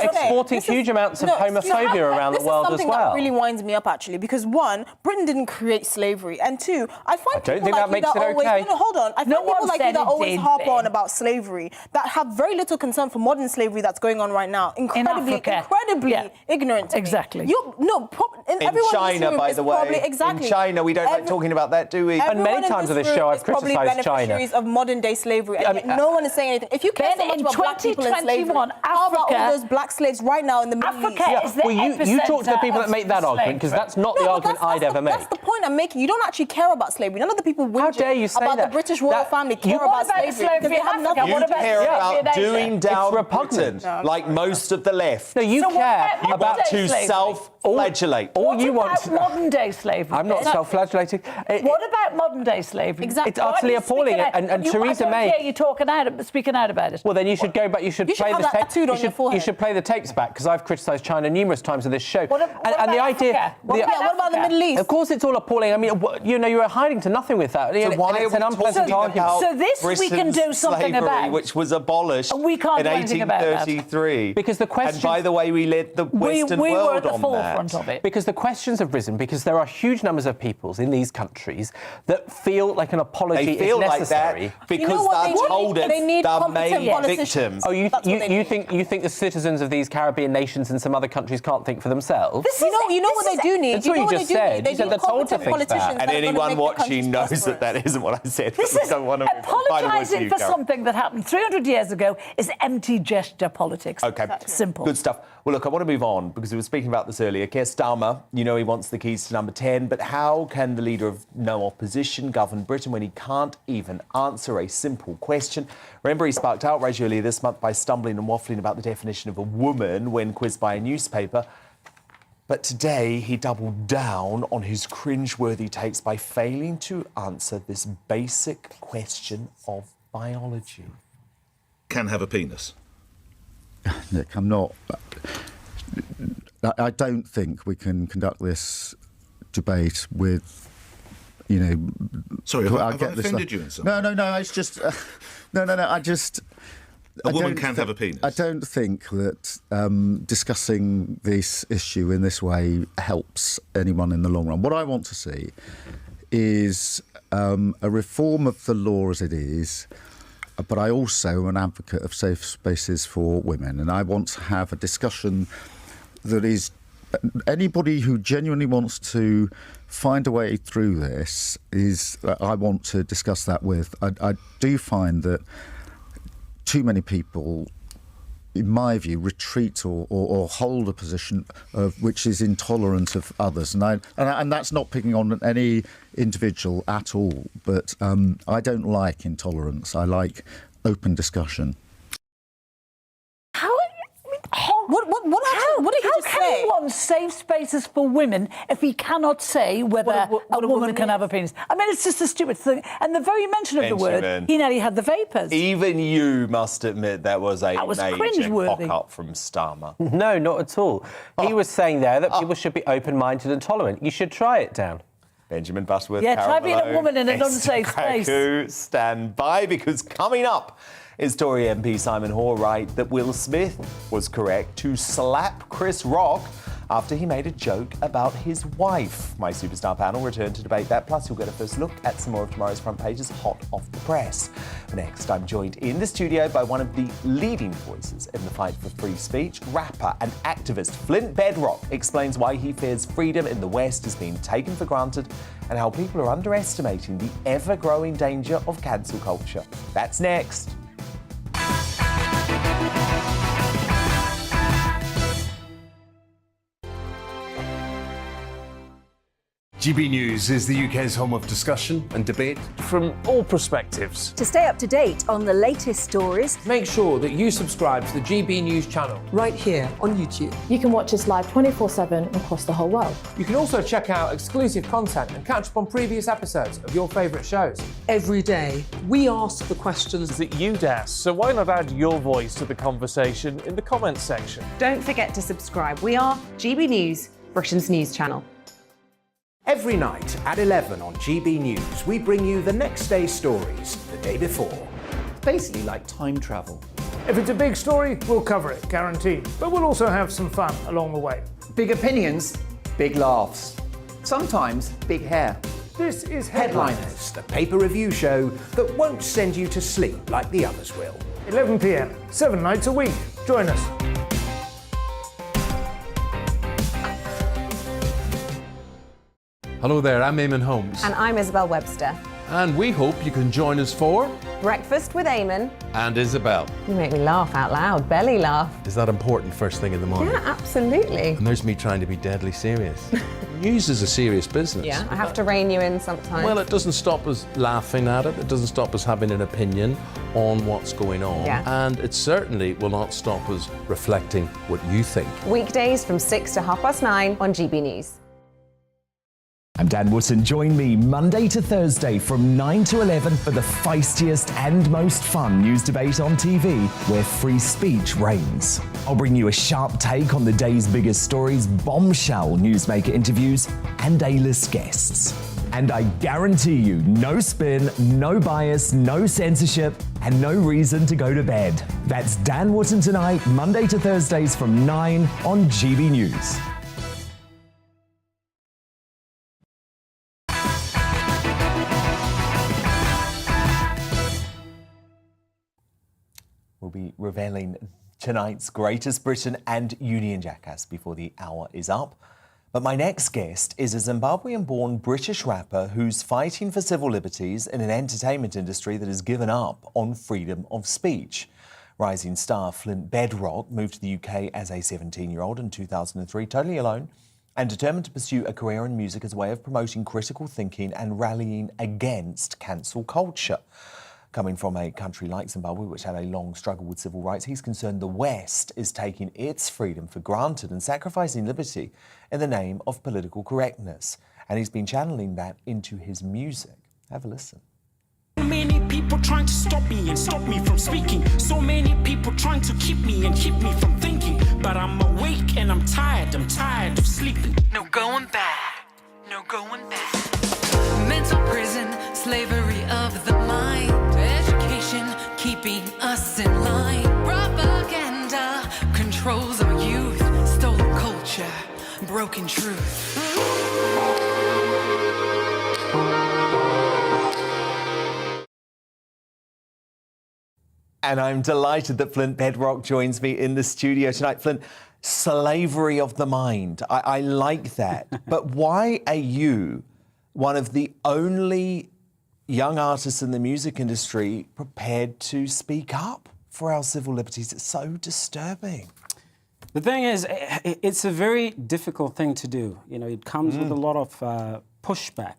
Exporting huge amounts of homophobia around the world as well. This is something that really winds me up, actually, because one, Britain didn't create slavery. And two, I find people like you that always... No, hold on. I find people like you that always harp on about slavery, that have very little concern for modern slavery that's going on right now. Incredibly ignorant. Exactly. In China, by the way. In China, we don't like talking about that, do we? And many times on this show, I've criticised China. Beneficiaries of modern-day slavery, and yet no one is saying anything. If you care so much about black people in slavery, how about all those black slaves right now in the Middle East? You talk to the people that make that argument, because that's not the argument I'd ever make. That's the point I'm making. You don't actually care about slavery. None of the people whinging about the British royal family care about slavery. You care about doing down Britain, like most of the left. No, you care about to self-flagellate. What about modern-day slavery? I'm not self-flagellating. What about modern-day slavery? Exactly. It's utterly appalling. And Theresa May... I don't hear you speaking out about it. Well, then you should go back. You should play the tapes. You should play the tapes back, because I've criticised China numerous times on this show. What about the idea... What about the Middle East? Of course, it's all appalling. I mean, you're hiding to nothing with that. So why it's an unpleasant argument. So this we can do something about, which was abolished in 1833. Because the questions... And by the way, we led the Western we world were at the on forefront that. of it. Because the questions have risen, because there are huge numbers of peoples in these countries that feel like an apology is necessary. Like that because they're told it, they're main victims. Oh, you think the citizens of these Caribbean nations and some other countries can't think for themselves? You know what they do need? That's what you just said. They need competent politicians. And anyone watching knows that isn't what I said. This is apologising for something that happened 300 years ago is empty gesture politics. Okay. Simple. Good stuff. Well, look, I want to move on, because we were speaking about this earlier. Keir Starmer, he wants the keys to number 10, but how can the leader of no opposition govern Britain when he can't even answer a simple question? Remember, he sparked outrage earlier this month by stumbling and waffling about the definition of a woman when quizzed by a newspaper. But today, he doubled down on his cringeworthy takes by failing to answer this basic question of biology. Can have a penis. Nick, I'm not... I don't think we can conduct this debate with, Sorry, have I offended you in some way? No, it's just... I just... A woman can have a penis. I don't think that discussing this issue in this way helps anyone in the long run. What I want to see is a reform of the law as it is, but I also am an advocate of safe spaces for women, and I want to have a discussion that is anybody who genuinely wants to find a way through this I want to discuss that with. I do find that too many people, in my view, retreat or hold a position which is intolerant of others, and that's not picking on any individual at all. But I don't like intolerance. I like open discussion. What did he just say? How can he want safe spaces for women if he cannot say whether a woman can have a penis? I mean, it's just a stupid thing. And the very mention of the word, he nearly had the vapours. Even you must admit that was a major cringeworthy. cock-up from Starmer. No, not at all. He was saying there that people should be open-minded and tolerant. You should try it down. Benjamin Butterworth, yeah, Carol try being Malone, a woman in an Esther unsafe space. Krakow, stand by, because coming up is Tory MP Simon Hoare right that Will Smith was correct to slap Chris Rock after he made a joke about his wife. My superstar panel return to debate that, plus you'll get a first look at some more of tomorrow's front pages hot off the press. Next, I'm joined in the studio by one of the leading voices in the fight for free speech. Rapper and activist Flint Bedrock explains why he fears freedom in the West is being taken for granted and how people are underestimating the ever-growing danger of cancel culture. That's next. GB News is the UK's home of discussion and debate from all perspectives. To stay up to date on the latest stories, make sure that you subscribe to the GB News channel right here on YouTube. You can watch us live 24/7 across the whole world. You can also check out exclusive content and catch up on previous episodes of your favourite shows. Every day, we ask the questions that you'd ask, so why not add your voice to the conversation in the comments section? Don't forget to subscribe. We are GB News, Britain's news channel. Every night at 11 on GB News, we bring you the next day's stories the day before. Basically like time travel. If it's a big story, we'll cover it, guaranteed. But we'll also have some fun along the way. Big opinions, big laughs. Sometimes big hair. This is Headliners, the paper review show that won't send you to sleep like the others will. 11 p.m, 7 nights a week. Join us. Hello there, I'm Eamon Holmes. And I'm Isabel Webster. And we hope you can join us for Breakfast with Eamon and Isabel. You make me laugh out loud, belly laugh. Is that important first thing in the morning? Yeah, absolutely. And there's me trying to be deadly serious. News is a serious business. Yeah, I have to rein you in sometimes. Well, it doesn't stop us laughing at it. It doesn't stop us having an opinion on what's going on. Yeah. And it certainly will not stop us reflecting what you think. Weekdays from 6 to 9:30 on GB News. I'm Dan Wootton. Join me Monday to Thursday from 9 to 11 for the feistiest and most fun news debate on TV, where free speech reigns. I'll bring you a sharp take on the day's biggest stories, bombshell newsmaker interviews, and A-list guests. And I guarantee you, no spin, no bias, no censorship, and no reason to go to bed. That's Dan Wootton tonight, Monday to Thursdays from 9 on GB News. We'll be revealing tonight's Greatest Britain and Union Jackass before the hour is up. But my next guest is a Zimbabwean-born British rapper who's fighting for civil liberties in an entertainment industry that has given up on freedom of speech. Rising star Flint Bedrock moved to the UK as a 17-year-old in 2003, totally alone, and determined to pursue a career in music as a way of promoting critical thinking and rallying against cancel culture. Coming from a country like Zimbabwe, which had a long struggle with civil rights, he's concerned the West is taking its freedom for granted and sacrificing liberty in the name of political correctness. And he's been channeling that into his music. Have a listen. So many people trying to stop me and stop me from speaking. So many people trying to keep me and keep me from thinking. But I'm awake and I'm tired of sleeping. No going back, no going back. Mental prison, slavery of the mind. Education, keeping us in line. Propaganda controls our youth. Stolen culture, broken truth. And I'm delighted that Flint Bedrock joins me in the studio tonight. Flint, slavery of the mind. I like that. But why are you, one of the only young artists in the music industry, prepared to speak up for our civil liberties? It's so disturbing. The thing is, it's a very difficult thing to do. You know, it comes with a lot of pushback.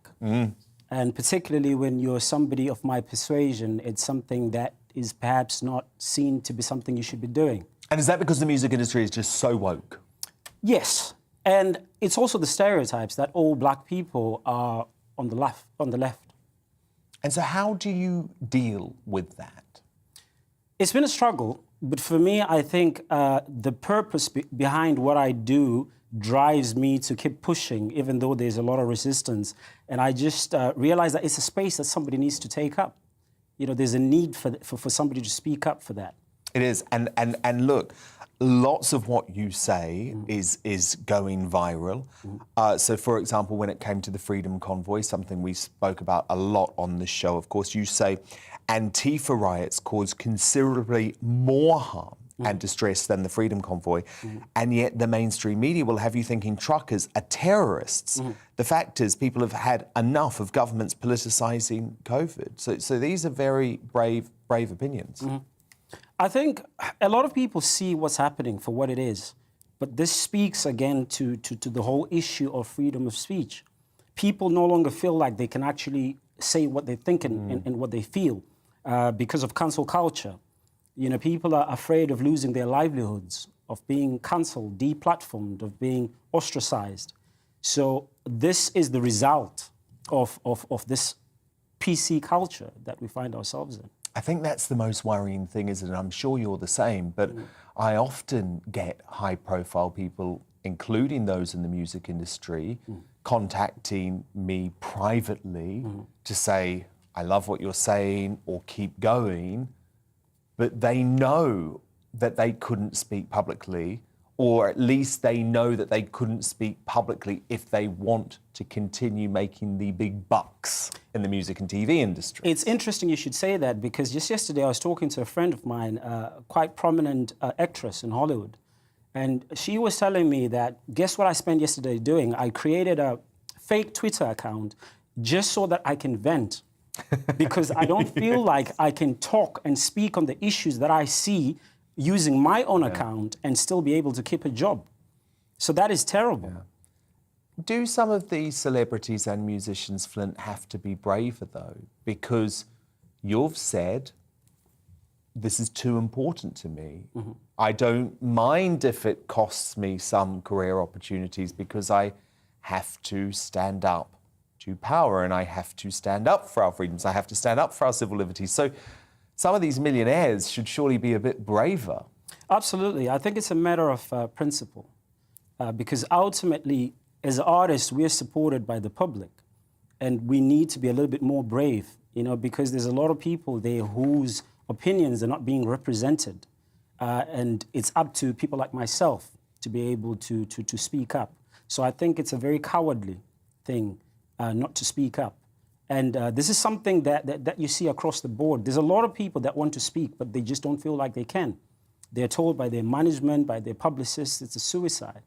And particularly when you're somebody of my persuasion, it's something that is perhaps not seen to be something you should be doing. And is that because the music industry is just so woke? Yes. And it's also the stereotypes that all black people are on the left. And so how do you deal with that? It's been a struggle, but for me, I think the purpose behind what I do drives me to keep pushing, even though there's a lot of resistance. And I just realize that it's a space that somebody needs to take up. You know, there's a need for somebody to speak up for that. It is. And look, lots of what you say is going viral. So, for example, when it came to the Freedom Convoy, something we spoke about a lot on this show, of course, you say Antifa riots caused considerably more harm and distress than the Freedom Convoy, and yet the mainstream media will have you thinking truckers are terrorists. The fact is, people have had enough of governments politicising COVID. So these are very brave opinions. I think a lot of people see what's happening for what it is, but this speaks again to the whole issue of freedom of speech. People no longer feel like they can actually say what they think and what they feel because of cancel culture. You know, people are afraid of losing their livelihoods, of being cancelled, deplatformed, of being ostracized. So this is the result of this PC culture that we find ourselves in. I think that's the most worrying thing, isn't it? I'm sure you're the same, but I often get high-profile people, including those in the music industry, contacting me privately to say, I love what you're saying, or keep going, but they know that they couldn't speak publicly, or at least they know that they couldn't speak publicly if they want to continue making the big bucks in the music and TV industry. It's interesting you should say that, because just yesterday I was talking to a friend of mine, quite prominent actress in Hollywood, and she was telling me that, guess what I spent yesterday doing? I created a fake Twitter account just so that I can vent, because I don't feel like I can talk and speak on the issues that I see using my own account and still be able to keep a job. So that is terrible. Do some of these celebrities and musicians, Flint, have to be braver, though? Because you've said, this is too important to me. I don't mind if it costs me some career opportunities, because I have to stand up to power, and I have to stand up for our freedoms. I have to stand up for our civil liberties. So some of these millionaires should surely be a bit braver. Absolutely. I think it's a matter of principle, because ultimately, as artists, we are supported by the public, and we need to be a little bit more brave, you know, because there's a lot of people there whose opinions are not being represented, and it's up to people like myself to be able to speak up. So I think it's a very cowardly thing not to speak up. And this is something that you see across the board. There's a lot of people that want to speak, but they just don't feel like they can. They're told by their management, by their publicists, it's a suicide.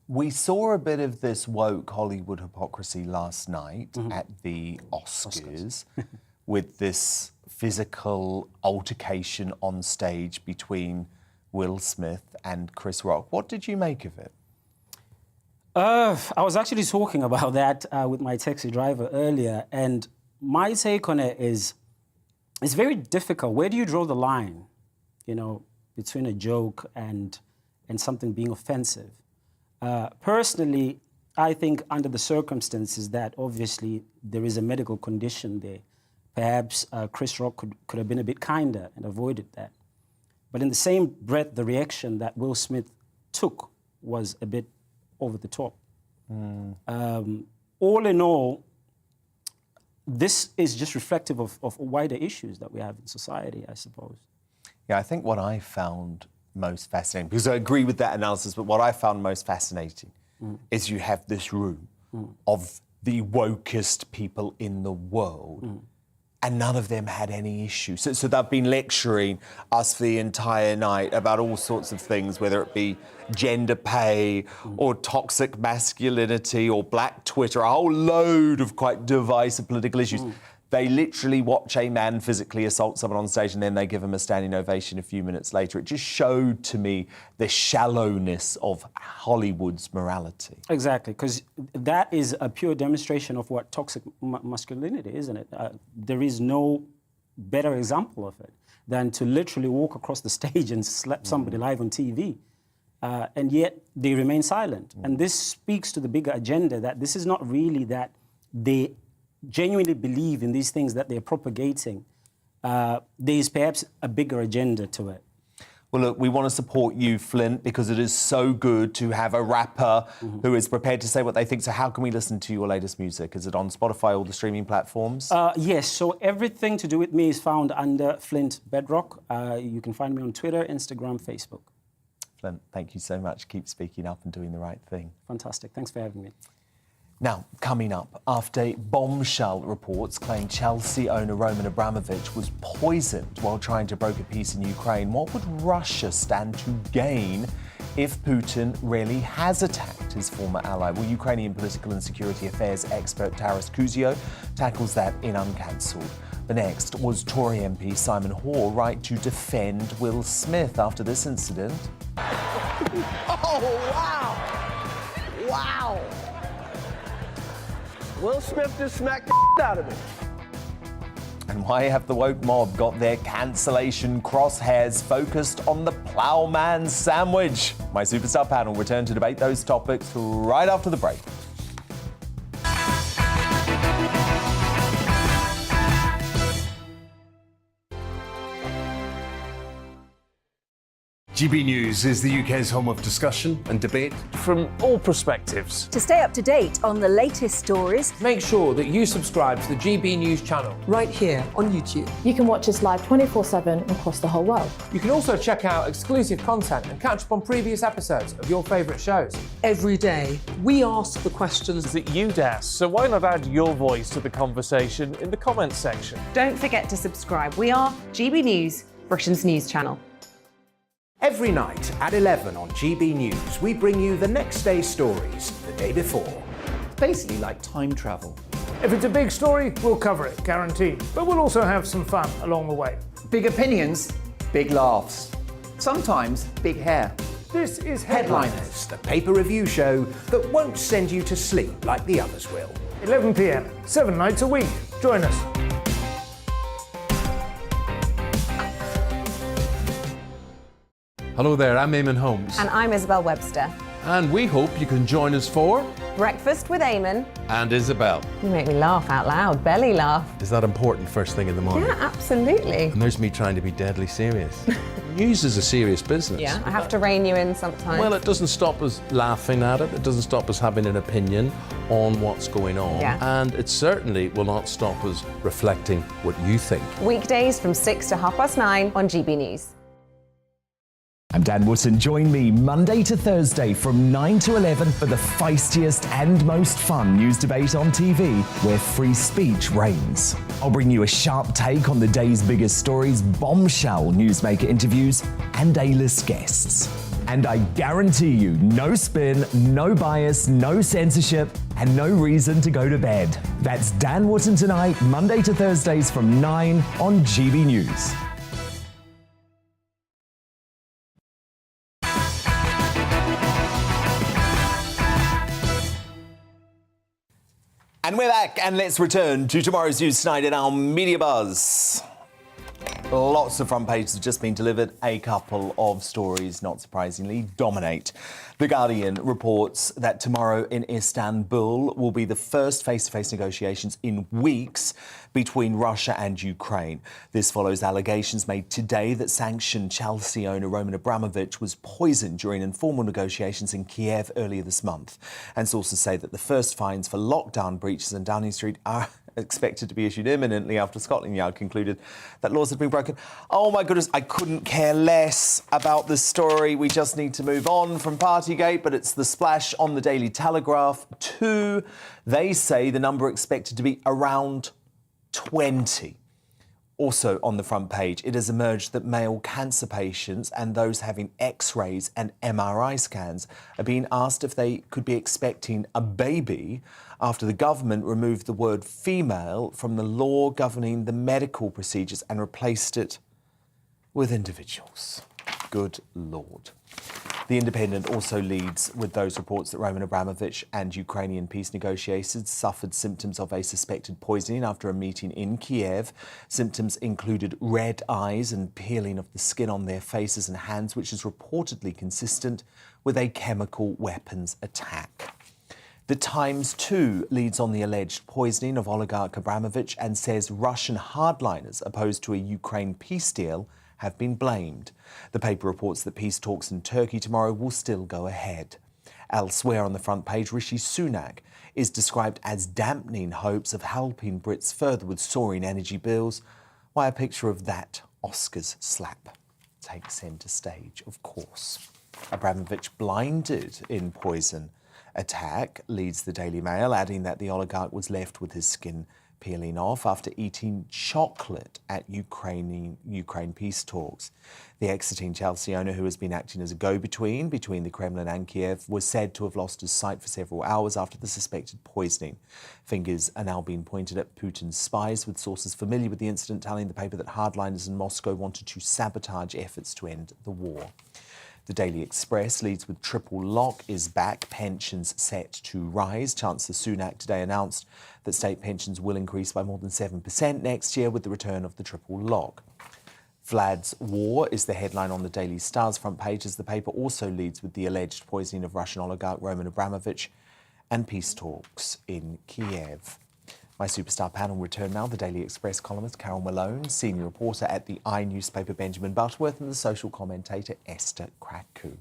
We saw a bit of this woke Hollywood hypocrisy last night at the Oscars with this physical altercation on stage between Will Smith and Chris Rock. What did you make of it? I was actually talking about that with my taxi driver earlier, and my take on it is, it's very difficult. Where do you draw the line, you know, between a joke and something being offensive? Personally, I think under the circumstances that obviously there is a medical condition there, perhaps Chris Rock could have been a bit kinder and avoided that. But in the same breath, the reaction that Will Smith took was a bit over the top. All in all, this is just reflective of wider issues that we have in society, I suppose. Yeah, I think what I found most fascinating, because I agree with that analysis, but what I found most fascinating is you have this room of the wokest people in the world, and none of them had any issue. So they've been lecturing us for the entire night about all sorts of things, whether it be gender pay or toxic masculinity or black Twitter, a whole load of quite divisive political issues. They literally watch a man physically assault someone on stage and then they give him a standing ovation a few minutes later. It just showed to me the shallowness of Hollywood's morality. Exactly, because that is a pure demonstration of what toxic masculinity is, isn't it? There is no better example of it than to literally walk across the stage and slap somebody live on TV. And yet they remain silent. And this speaks to the bigger agenda that this is not really that they genuinely believe in these things that they're propagating. There is perhaps a bigger agenda to it. Well, look, we want to support you, Flint, because it is so good to have a rapper who is prepared to say what they think. So how can we listen to your latest music? Is it on Spotify, all the streaming platforms? Yes, so everything to do with me is found under Flint Bedrock. You can find me on Twitter, Instagram, Facebook. Flint, thank you so much. Keep speaking up and doing the right thing. Fantastic. Thanks for having me. Now, coming up, after bombshell reports claim Chelsea owner Roman Abramovich was poisoned while trying to broker peace in Ukraine, what would Russia stand to gain if Putin really has attacked his former ally? Well, Ukrainian political and security affairs expert Taras Kuzio tackles that in Uncancelled. The next, was Tory MP Simon Hoare right to defend Will Smith after this incident? Oh, wow! Wow! Will Smith just smacked the out of me. And why have the woke mob got their cancellation crosshairs focused on the ploughman sandwich? My superstar panel return to debate those topics right after the break. GB News is the UK's home of discussion and debate from all perspectives. To stay up to date on the latest stories, make sure that you subscribe to the GB News channel right here on YouTube. You can watch us live 24/7 across the whole world. You can also check out exclusive content and catch up on previous episodes of your favourite shows. Every day, we ask the questions that you'd ask, so why not add your voice to the conversation in the comments section? Don't forget to subscribe. We are GB News, Britain's news channel. Every night at 11 on GB News, we bring you the next day's stories the day before. It's basically like time travel. If it's a big story, we'll cover it, guaranteed. But we'll also have some fun along the way. Big opinions, big laughs. Sometimes big hair. This is Headliners, the paper review show that won't send you to sleep like the others will. 11 p.m, 7 nights a week. Join us. Hello there, I'm Eamon Holmes. And I'm Isabel Webster. And we hope you can join us for Breakfast with Eamon. And Isabel. You make me laugh out loud, belly laugh. Is that important first thing in the morning? Yeah, absolutely. And there's me trying to be deadly serious. News is a serious business. Yeah, I have to rein you in sometimes. Well, it doesn't stop us laughing at it. It doesn't stop us having an opinion on what's going on. Yeah. And it certainly will not stop us reflecting what you think. Weekdays from 6 to 9:30 on GB News. I'm Dan Wootton. Join me Monday to Thursday from 9 to 11 for the feistiest and most fun news debate on TV, where free speech reigns. I'll bring you a sharp take on the day's biggest stories, bombshell newsmaker interviews, and A-list guests. And I guarantee you, no spin, no bias, no censorship, and no reason to go to bed. That's Dan Wootton tonight, Monday to Thursdays from 9 on GB News. And we're back, and let's return to tomorrow's news tonight in our Media Buzz. Lots of front pages have just been delivered. A couple of stories, not surprisingly, dominate. The Guardian reports that tomorrow in Istanbul will be the first face-to-face negotiations in weeks between Russia and Ukraine. This follows allegations made today that sanctioned Chelsea owner Roman Abramovich was poisoned during informal negotiations in Kiev earlier this month. And sources say that the first fines for lockdown breaches in Downing Street are expected to be issued imminently after Scotland Yard concluded that laws had been broken. Oh my goodness, I couldn't care less about this story. We just need to move on from Partygate, but it's the splash on the Daily Telegraph. They say the number expected to be around 20. Also on the front page, it has emerged that male cancer patients and those having X-rays and MRI scans are being asked if they could be expecting a baby after the government removed the word female from the law governing the medical procedures and replaced it with individuals. Good Lord. The Independent also leads with those reports that Roman Abramovich and Ukrainian peace negotiators suffered symptoms of a suspected poisoning after a meeting in Kiev. Symptoms included red eyes and peeling of the skin on their faces and hands, which is reportedly consistent with a chemical weapons attack. The Times, too, leads on the alleged poisoning of oligarch Abramovich and says Russian hardliners opposed to a Ukraine peace deal have been blamed. The paper reports that peace talks in Turkey tomorrow will still go ahead. Elsewhere on the front page, Rishi Sunak is described as dampening hopes of helping Brits further with soaring energy bills, while a picture of that Oscars slap takes centre stage, of course. Abramovich blinded in poison attack, leads the Daily Mail, adding that the oligarch was left with his skin peeling off after eating chocolate at Ukraine peace talks. The exiting Chelsea owner, who has been acting as a go-between between the Kremlin and Kiev, was said to have lost his sight for several hours after the suspected poisoning. Fingers are now being pointed at Putin's spies, with sources familiar with the incident telling the paper that hardliners in Moscow wanted to sabotage efforts to end the war. The Daily Express leads with triple lock is back, pensions set to rise. Chancellor Sunak today announced that state pensions will increase by more than 7% next year with the return of the triple lock. Vlad's war is the headline on the Daily Star's front page, as the paper also leads with the alleged poisoning of Russian oligarch Roman Abramovich and peace talks in Kiev. My superstar panel return now. The Daily Express columnist Carol Malone, senior reporter at the newspaper Benjamin Butterworth, and the social commentator Esther Kraku.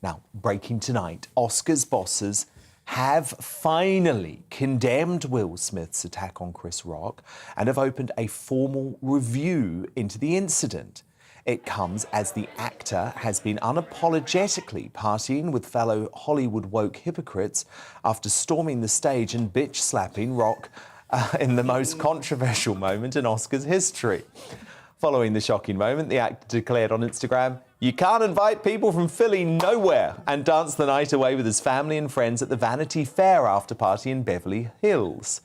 Now, breaking tonight, Oscars bosses have finally condemned Will Smith's attack on Chris Rock and have opened a formal review into the incident. It comes as the actor has been unapologetically partying with fellow Hollywood woke hypocrites after storming the stage and bitch-slapping Rock in the most controversial moment in Oscars history. Following the shocking moment, the actor declared on Instagram, "You can't invite people from Philly nowhere," and danced the night away with his family and friends at the Vanity Fair after party in Beverly Hills.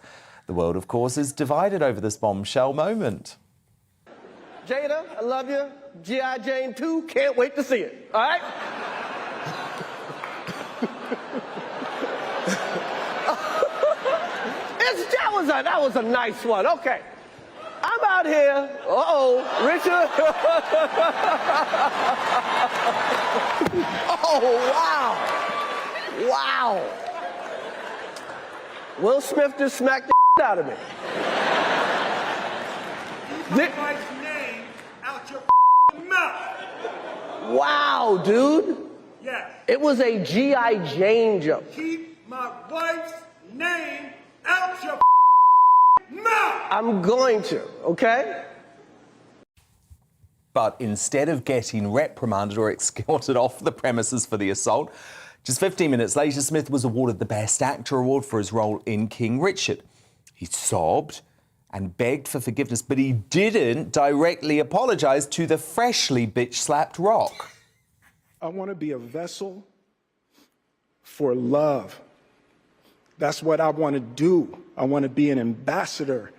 The world, of course, is divided over this bombshell moment. Jada, I love you. G.I. Jane 2, can't wait to see it. All right? That was a nice one. Okay. I'm out here. Richard. Oh, wow. Wow. Will Smith just smacked the out of me. Keep my wife's name out your mouth. Wow, dude. Yes. It was a G.I. Jane jump. Keep my wife's name out your mouth. I'm going to, okay? But instead of getting reprimanded or escorted off the premises for the assault, just 15 minutes later, Smith was awarded the Best Actor award for his role in King Richard. He sobbed and begged for forgiveness, but he didn't directly apologise to the freshly bitch-slapped Rock. I want to be a vessel for love. That's what I want to do. I want to be an ambassador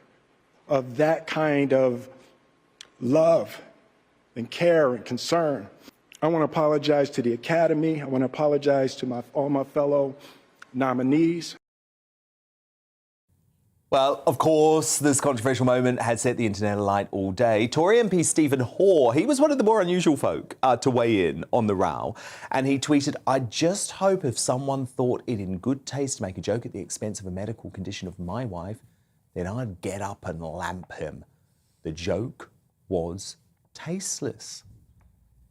of that kind of love and care and concern. I want to apologize to the Academy. I want to apologize to all my fellow nominees. Well, of course, this controversial moment had set the internet alight all day. Tory MP Stephen Hoare, he was one of the more unusual folk to weigh in on the row. And he tweeted, "I just hope if someone thought it in good taste to make a joke at the expense of a medical condition of my wife, then I'd get up and lamp him. The joke was tasteless."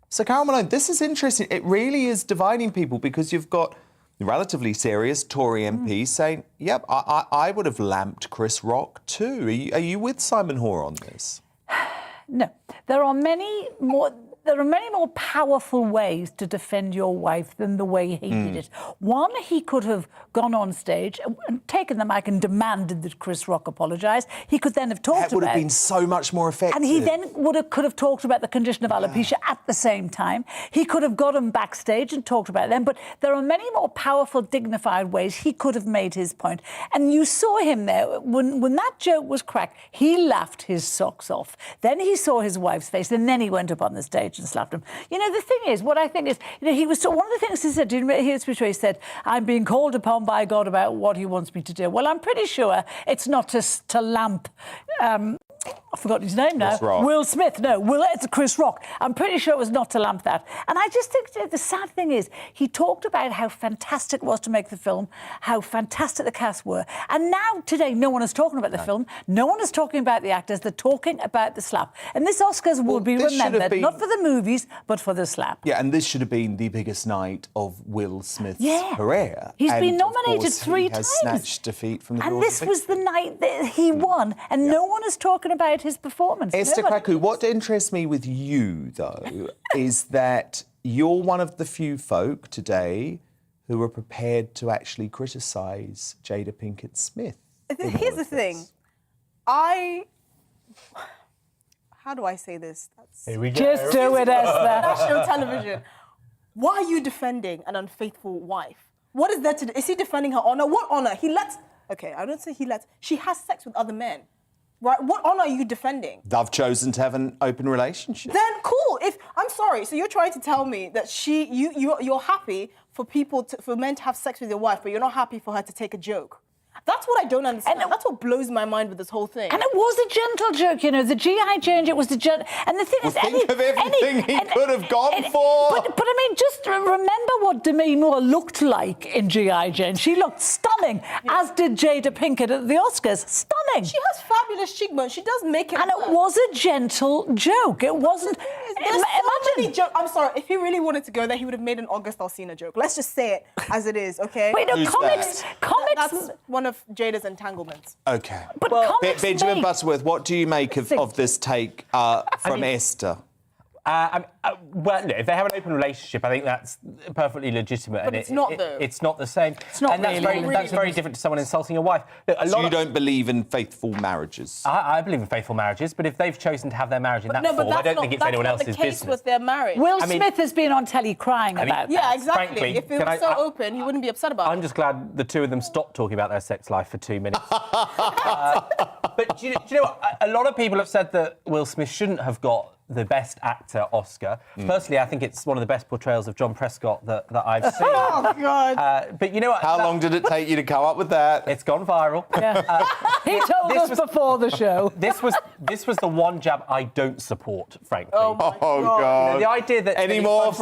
So, Carol Malone, this is interesting. It really is dividing people because you've got relatively serious Tory MP saying, yep, I would have lamped Chris Rock too. Are you with Simon Hoare on this? No. There are many more... there are many more powerful ways to defend your wife than the way he did it. One, he could have gone on stage and taken the mic and demanded that Chris Rock apologise. He could then have talked about... That would have been so much more effective. And he then could have talked about the condition of alopecia at the same time. He could have got him backstage and talked about them. But there are many more powerful, dignified ways he could have made his point. And you saw him there. When that joke was cracked, he laughed his socks off. Then he saw his wife's face, and then he went up on the stage and slapped him. You know, the thing is, what I think is, you know, one of the things he said, do you hear his speech where he said, I'm being called upon by God about what he wants me to do. Well, I'm pretty sure it's not to lamp... I've forgotten his name now. Will Smith. No, it's Chris Rock. I'm pretty sure it was not to lamp that. And I just think the sad thing is he talked about how fantastic it was to make the film, how fantastic the cast were. And now, today, no one is talking about the film. No one is talking about the actors. They're talking about the slap. And this Oscars will be remembered, not for the movies, but for the slap. Yeah, and this should have been the biggest night of Will Smith's career. He's been nominated 3 times. He has snatched defeat from the And this was the night that he won. And no one is talking about his performance. Esther Kraku, what interests me with you, though, is that you're one of the few folk today who are prepared to actually criticise Jada Pinkett Smith. Here's the thing. How do I say this? Here we go. Just do it, Esther. National television. Why are you defending an unfaithful wife? What is that to do? Is he defending her honour? What honour? Okay, I don't say he lets... She has sex with other men. Right? What honour are you defending? I've chosen to have an open relationship. Then cool. I'm sorry. So you're trying to tell me that you're happy for men to have sex with your wife, but you're not happy for her to take a joke. That's what I don't understand. That's what blows my mind with this whole thing. And it was a gentle joke, you know. The GI change, it was the gentle... And the thing is... Think of everything he could have gone for. But I mean, just remember what Demi Moore looked like in GI Jane. She looked stunning, as did Jada Pinkett at the Oscars. Stunning. She has fabulous cheekbones. She does make it And it was a gentle joke. It wasn't... Imagine... I'm sorry, if he really wanted to go there, he would have made an August Alsina joke. Let's just say it as it is, OK? Wait, no, comics... That's one of Jada's entanglements. OK. But Benjamin Butterworth, what do you make of this take from Esther? Well, no, if they have an open relationship, I think that's perfectly legitimate. But it's not, though. It's not the same. It's not and that's very different to someone insulting a wife. Look, So you don't believe in faithful marriages? I believe in faithful marriages, but if they've chosen to have their marriage in that form, I don't think it's anyone else's business. That's not the case with their marriage. Will Smith has been on telly crying about that. Yeah, exactly. Frankly, if it was so open, he wouldn't be upset about it. I'm just glad the two of them stopped talking about their sex life for 2 minutes. But do you know what? A lot of people have said that Will Smith shouldn't have got the Best Actor Oscar. Personally, I think it's one of the best portrayals of John Prescott that I've seen. Oh, God. But you know what? How long did it take you to come up with that? It's gone viral. Yeah. He told us before the show. This was the one jab I don't support, frankly. Oh, my God. You know, the idea that... Any more,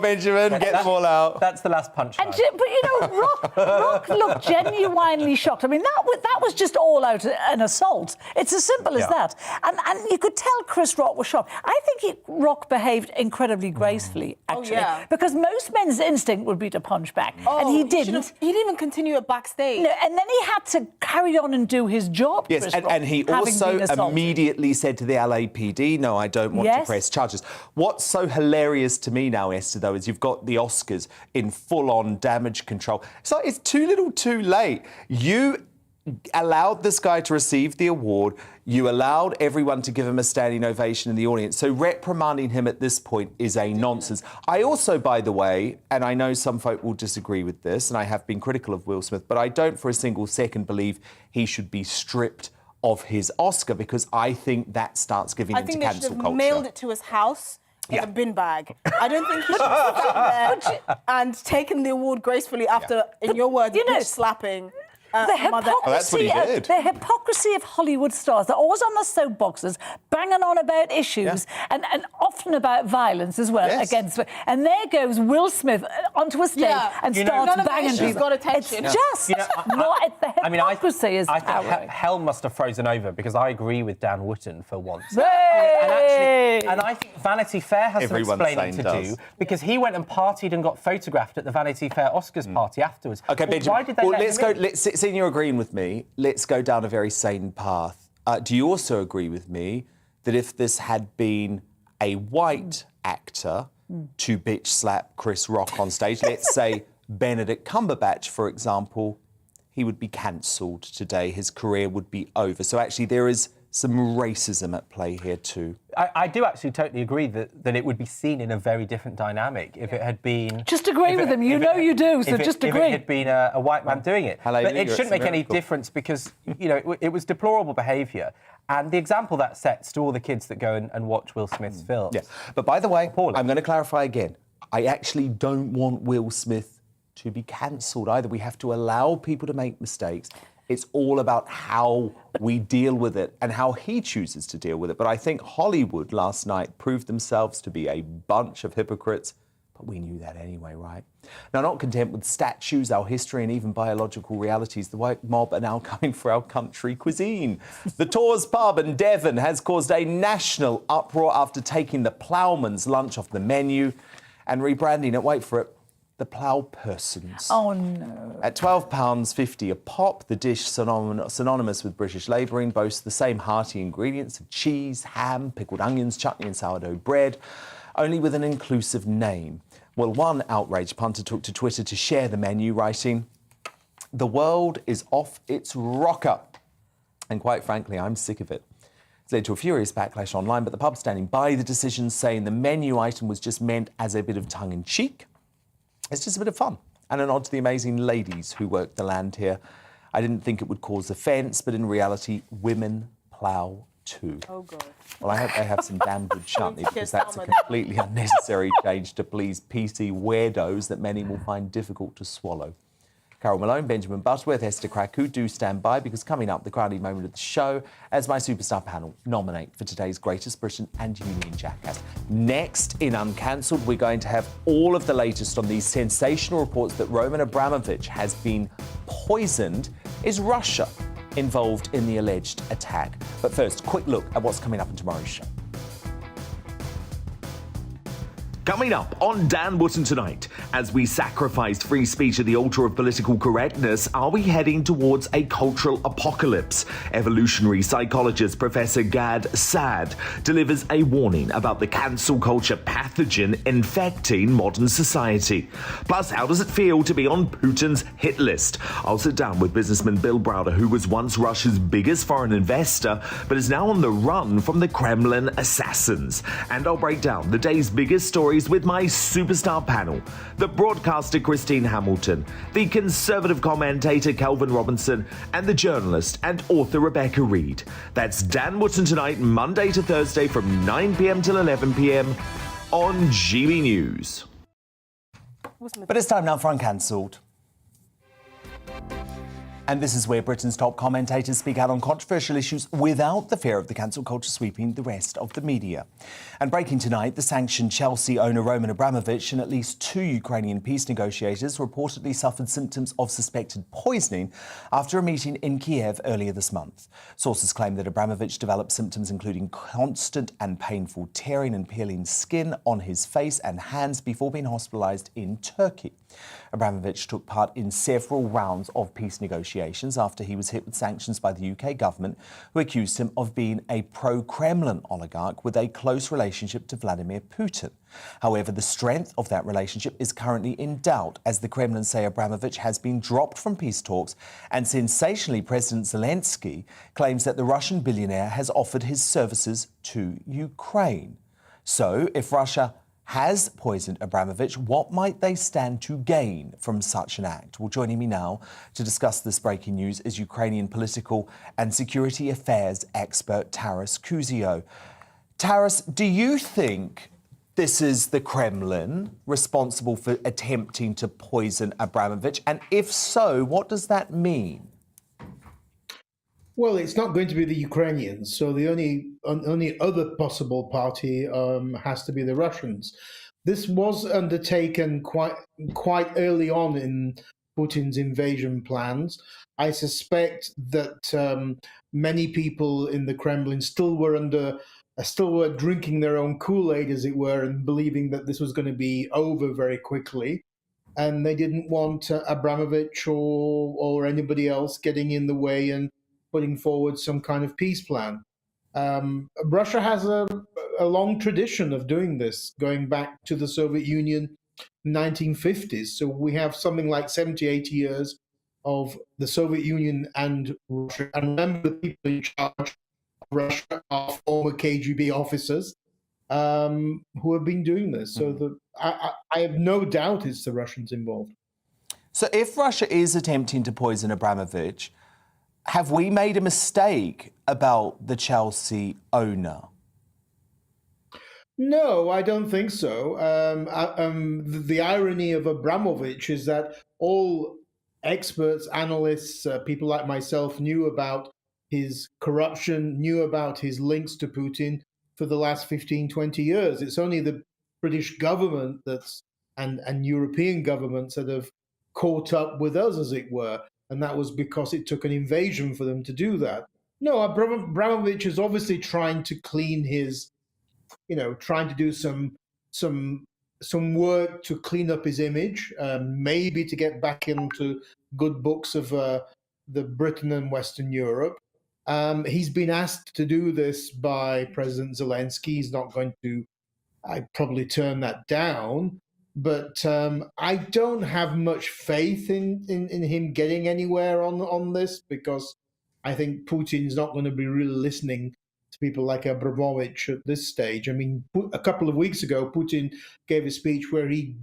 Benjamin? Get them all out. That's the last punchline. But, you know, Rock looked genuinely shocked. I mean, that was just all out an assault. It's as simple as that. And you could tell Chris Rock was shocked. I think Rock behaved incredibly gracefully, actually. Because most men's instinct would be to punch back. And he didn't. He didn't even continue it backstage. No, and then he had to carry on and do his job. Yes, and he also immediately said to the LAPD, no, I don't want to press charges. What's so hilarious to me now, Esther, though, is you've got the Oscars in full-on damage control. It's like it's too little too late. You allowed this guy to receive the award. You allowed everyone to give him a standing ovation in the audience. So reprimanding him at this point is a nonsense. I also, by the way, and I know some folk will disagree with this, and I have been critical of Will Smith, but I don't for a single second believe he should be stripped of his Oscar, because I think that starts giving into cancel culture. I think they should have mailed it to his house in a bin bag. I don't think he should have sat there and taken the award gracefully after, in your words, slapping. The hypocrisy of Hollywood stars. They're always on their soapboxes, banging on about issues, and often about violence as well. Against. And there goes Will Smith onto a stage and starts banging people. Got attention. It's just not. The hypocrisy is I think hell must have frozen over, because I agree with Dan Wootton for once. Hey! And I think Vanity Fair has some explaining to do, because he went and partied and got photographed at the Vanity Fair Oscars party afterwards. OK, Benjamin, why did they let him in? Seeing you're agreeing with me, let's go down a very sane path. Do you also agree with me that if this had been a white actor to bitch slap Chris Rock on stage. Let's say Benedict Cumberbatch, for example, he would be cancelled today. His career would be over. So actually there is some racism at play here too. I do actually totally agree that it would be seen in a very different dynamic if it had been... Just agree with him. You know you do, so just agree. If it had been a white man doing it. Hello, but it shouldn't make any difference because, you know, it was deplorable behaviour. And the example that sets to all the kids that go and watch Will Smith's films. Yeah. But by the way, I'm going to clarify again. I actually don't want Will Smith to be cancelled either. We have to allow people to make mistakes. It's all about how we deal with it and how he chooses to deal with it. But I think Hollywood last night proved themselves to be a bunch of hypocrites. But we knew that anyway, right? Now, not content with statues, our history and even biological realities, the white mob are now coming for our country cuisine. The Tors pub in Devon has caused a national uproar after taking the ploughman's lunch off the menu and rebranding it, wait for it, the plough persons. Oh, no. At £12.50 a pop, the dish synonymous with British labouring boasts the same hearty ingredients of cheese, ham, pickled onions, chutney and sourdough bread, only with an inclusive name. Well, one outraged punter took to Twitter to share the menu, writing, "The world is off its rocker." And quite frankly, I'm sick of it. It's led to a furious backlash online, but the pub standing by the decision, saying the menu item was just meant as a bit of tongue-in-cheek. It's just a bit of fun and a nod to the amazing ladies who work the land here. I didn't think it would cause offence, but in reality, women plough too. Oh, God. Well, I hope they have some damn good chutney because that's a completely unnecessary change to please PC weirdos that many will find difficult to swallow. Carol Malone, Benjamin Butterworth, Esther Kraku do stand by because coming up, the crowning moment of the show as my superstar panel nominate for today's Greatest Britain and Union Jackass. Next, in Uncancelled, we're going to have all of the latest on these sensational reports that Roman Abramovich has been poisoned. Is Russia involved in the alleged attack? But first, quick look at what's coming up in tomorrow's show. Coming up on Dan Wootton tonight, as we sacrificed free speech at the altar of political correctness, are we heading towards a cultural apocalypse? Evolutionary psychologist Professor Gad Saad delivers a warning about the cancel culture pathogen infecting modern society. Plus, how does it feel to be on Putin's hit list? I'll sit down with businessman Bill Browder, who was once Russia's biggest foreign investor, but is now on the run from the Kremlin assassins. And I'll break down the day's biggest stories with my superstar panel, the broadcaster Christine Hamilton, the conservative commentator Kelvin Robinson, and the journalist and author Rebecca Reed. That's Dan Wootton tonight, Monday to Thursday from 9 p.m. till 11 p.m. on GB News. But it's time now for Uncancelled. And this is where Britain's top commentators speak out on controversial issues without the fear of the cancel culture sweeping the rest of the media. And breaking tonight, the sanctioned Chelsea owner Roman Abramovich and at least 2 Ukrainian peace negotiators reportedly suffered symptoms of suspected poisoning after a meeting in Kiev earlier this month. Sources claim that Abramovich developed symptoms including constant and painful tearing and peeling skin on his face and hands before being hospitalised in Turkey. Abramovich took part in several rounds of peace negotiations after he was hit with sanctions by the UK government, who accused him of being a pro-Kremlin oligarch with a close relationship to Vladimir Putin. However, the strength of that relationship is currently in doubt, as the Kremlin say Abramovich has been dropped from peace talks, and sensationally, President Zelensky claims that the Russian billionaire has offered his services to Ukraine. So, if Russia has poisoned Abramovich, what might they stand to gain from such an act? Well, joining me now to discuss this breaking news is Ukrainian political and security affairs expert Taras Kuzio. Taras, do you think this is the Kremlin responsible for attempting to poison Abramovich? And if so, what does that mean? Well, it's not going to be the Ukrainians, so the only other possible party has to be the Russians. This was undertaken quite early on in Putin's invasion plans. I suspect that many people in the Kremlin still were drinking their own Kool-Aid, as it were, and believing that this was going to be over very quickly. And they didn't want Abramovich or anybody else getting in the way and putting forward some kind of peace plan. Russia has a long tradition of doing this, going back to the Soviet Union 1950s. So we have something like 70, 80 years of the Soviet Union and Russia. And remember, the people in charge of Russia are former KGB officers who have been doing this. So I have no doubt it's the Russians involved. So if Russia is attempting to poison Abramovich, have we made a mistake about the Chelsea owner? No, I don't think so. The irony of Abramovich is that all experts, analysts, people like myself knew about his corruption, knew about his links to Putin for the last 15, 20 years. It's only the British government and European governments that have caught up with us, as it were. And that was because it took an invasion for them to do that. No, Abramovich is obviously trying to clean his, trying to do some work to clean up his image, maybe to get back into good books of the Britain and Western Europe. He's been asked to do this by President Zelensky. He's not going to, I'd probably turn that down. But I don't have much faith in him getting anywhere on this, because I think Putin's not going to be really listening to people like Abramovich at this stage. I mean, a couple of weeks ago, Putin gave a speech where he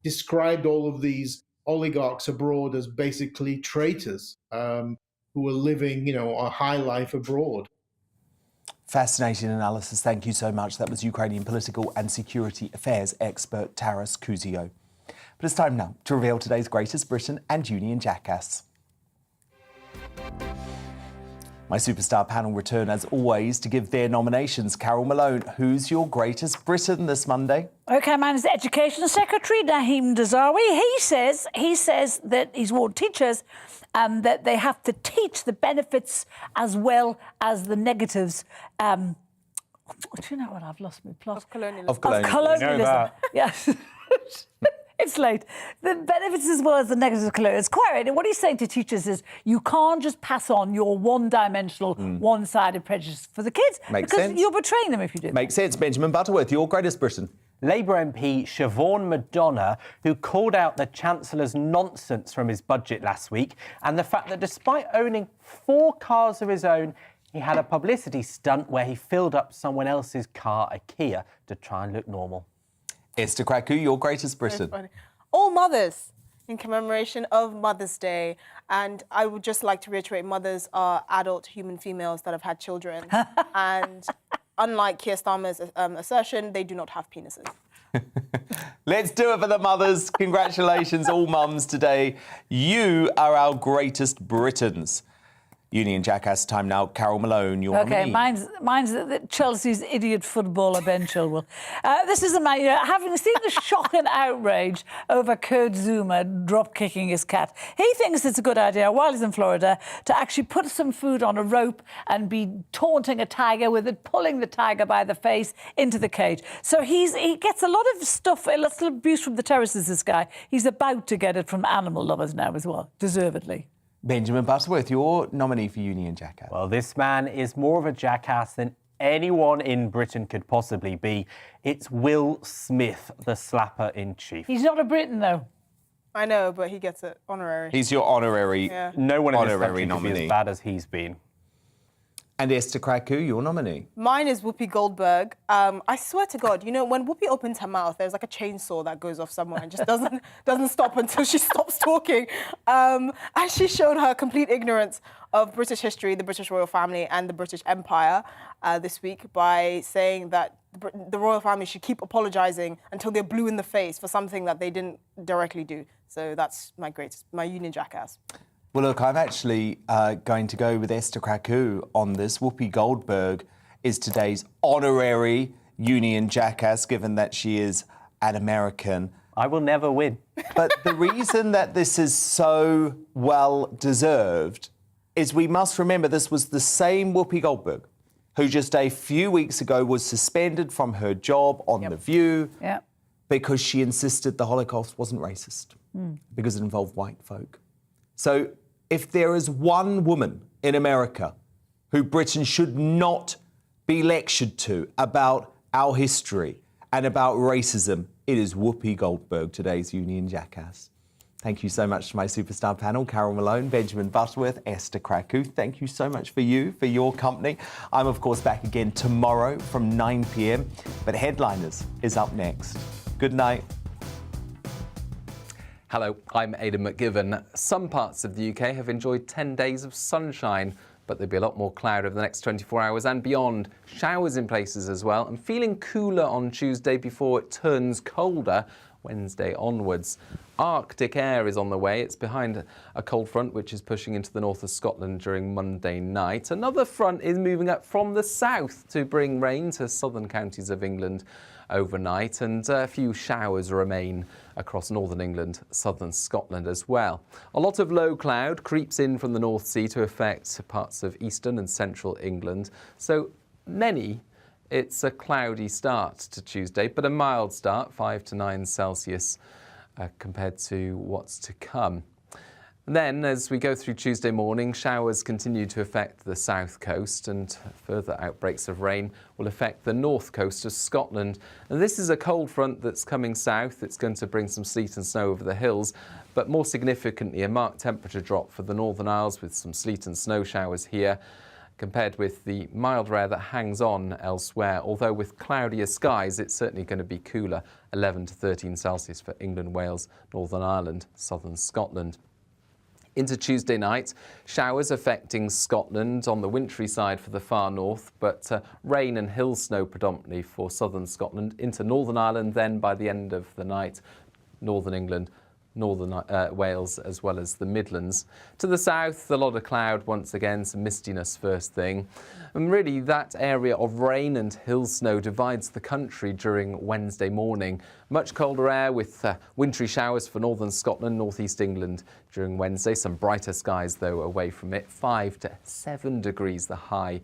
described all of these oligarchs abroad as basically traitors who were living, a high life abroad. Fascinating analysis. Thank you so much. That was Ukrainian political and security affairs expert Taras Kuzio. But it's time now to reveal today's greatest Britain and Union jackass. My superstar panel return as always to give their nominations. Carol Malone, who's your greatest Britain this Monday? OK, mine is the Education Secretary, Naheem Dazawi. He says that he's warned teachers that they have to teach the benefits as well as the negatives. Do you know what? I've lost my plot. Of colonialism. Of colonialism. We know that. Yes. It's late. The benefits as well as the negatives of colonialism. It's quite right. And what he's saying to teachers is you can't just pass on your one-dimensional, one-sided prejudice for the kids. Makes because sense. you're betraying them if you do. Makes sense. Benjamin Butterworth, your greatest Britain. Labour MP Siobhan Madonna, who called out the Chancellor's nonsense from his budget last week and the fact that despite owning 4 cars of his own, he had a publicity stunt where he filled up someone else's car, a Kia, to try and look normal. Esther Kraku, your greatest Britain. All mothers in commemoration of Mother's Day. And I would just like to reiterate, mothers are adult human females that have had children. And unlike Keir Starmer's assertion, they do not have penises. Let's do it for the mothers. Congratulations, all mums today. You are our greatest Britons. Union jackass time now. Carol Malone, your nominee. Mine's Chelsea's idiot footballer Ben Chilwell. This is a man, having seen the shock and outrage over Kurt Zuma drop-kicking his cat, he thinks it's a good idea, while he's in Florida, to actually put some food on a rope and be taunting a tiger with it, pulling the tiger by the face into the cage. So he gets a lot of stuff, a lot of abuse from the terraces, this guy. He's about to get it from animal lovers now as well, deservedly. Benjamin Butterworth, your nominee for Union jackass. Well, this man is more of a jackass than anyone in Britain could possibly be. It's Will Smith, the slapper-in-chief. He's not a Briton, though. I know, but he gets it honorary. He's your honorary, No one in this country nominee. could be as bad as he's been. And Esther Kraku, your nominee. Mine is Whoopi Goldberg. I swear to God, when Whoopi opens her mouth, there's like a chainsaw that goes off somewhere and just doesn't stop until she stops talking. And she showed her complete ignorance of British history, the British royal family, and the British Empire this week by saying that the royal family should keep apologising until they're blue in the face for something that they didn't directly do. So that's my Union jackass. Well, look, I'm actually going to go with Esther Kraku on this. Whoopi Goldberg is today's honorary Union jackass, given that she is an American. I will never win. But the reason that this is so well deserved is we must remember this was the same Whoopi Goldberg who just a few weeks ago was suspended from her job on The View because she insisted the Holocaust wasn't racist, because it involved white folk. So if there is one woman in America who Britain should not be lectured to about our history and about racism, it is Whoopi Goldberg, today's Union Jackass. Thank you so much to my superstar panel, Carol Malone, Benjamin Butterworth, Esther Krakow. Thank you so much for your company. I'm, of course, back again tomorrow from 9 p.m, but Headliners is up next. Good night. Hello, I'm Aidan McGiven. Some parts of the UK have enjoyed 10 days of sunshine, but there'll be a lot more cloud over the next 24 hours and beyond. Showers in places as well, and feeling cooler on Tuesday before it turns colder Wednesday onwards. Arctic air is on the way. It's behind a cold front which is pushing into the north of Scotland during Monday night. Another front is moving up from the south to bring rain to southern counties of England overnight, and a few showers remain across northern England, southern Scotland as well. A lot of low cloud creeps in from the North Sea to affect parts of eastern and central England. So it's a cloudy start to Tuesday, but a mild start, 5 to 9 Celsius compared to what's to come. Then, as we go through Tuesday morning, showers continue to affect the south coast, and further outbreaks of rain will affect the north coast of Scotland. And this is a cold front that's coming south. It's going to bring some sleet and snow over the hills, but more significantly, a marked temperature drop for the Northern Isles with some sleet and snow showers here, compared with the mild air that hangs on elsewhere. Although with cloudier skies, it's certainly going to be cooler, 11 to 13 Celsius for England, Wales, Northern Ireland, southern Scotland. Into Tuesday night, showers affecting Scotland on the wintry side for the far north, but rain and hill snow predominantly for southern Scotland. Into Northern Ireland then by the end of the night, northern England, northern Wales as well as the Midlands. To the south, a lot of cloud once again, some mistiness first thing. And really that area of rain and hill snow divides the country during Wednesday morning. Much colder air with wintry showers for northern Scotland, northeast England during Wednesday. Some brighter skies though away from it. 5 to 7 degrees the high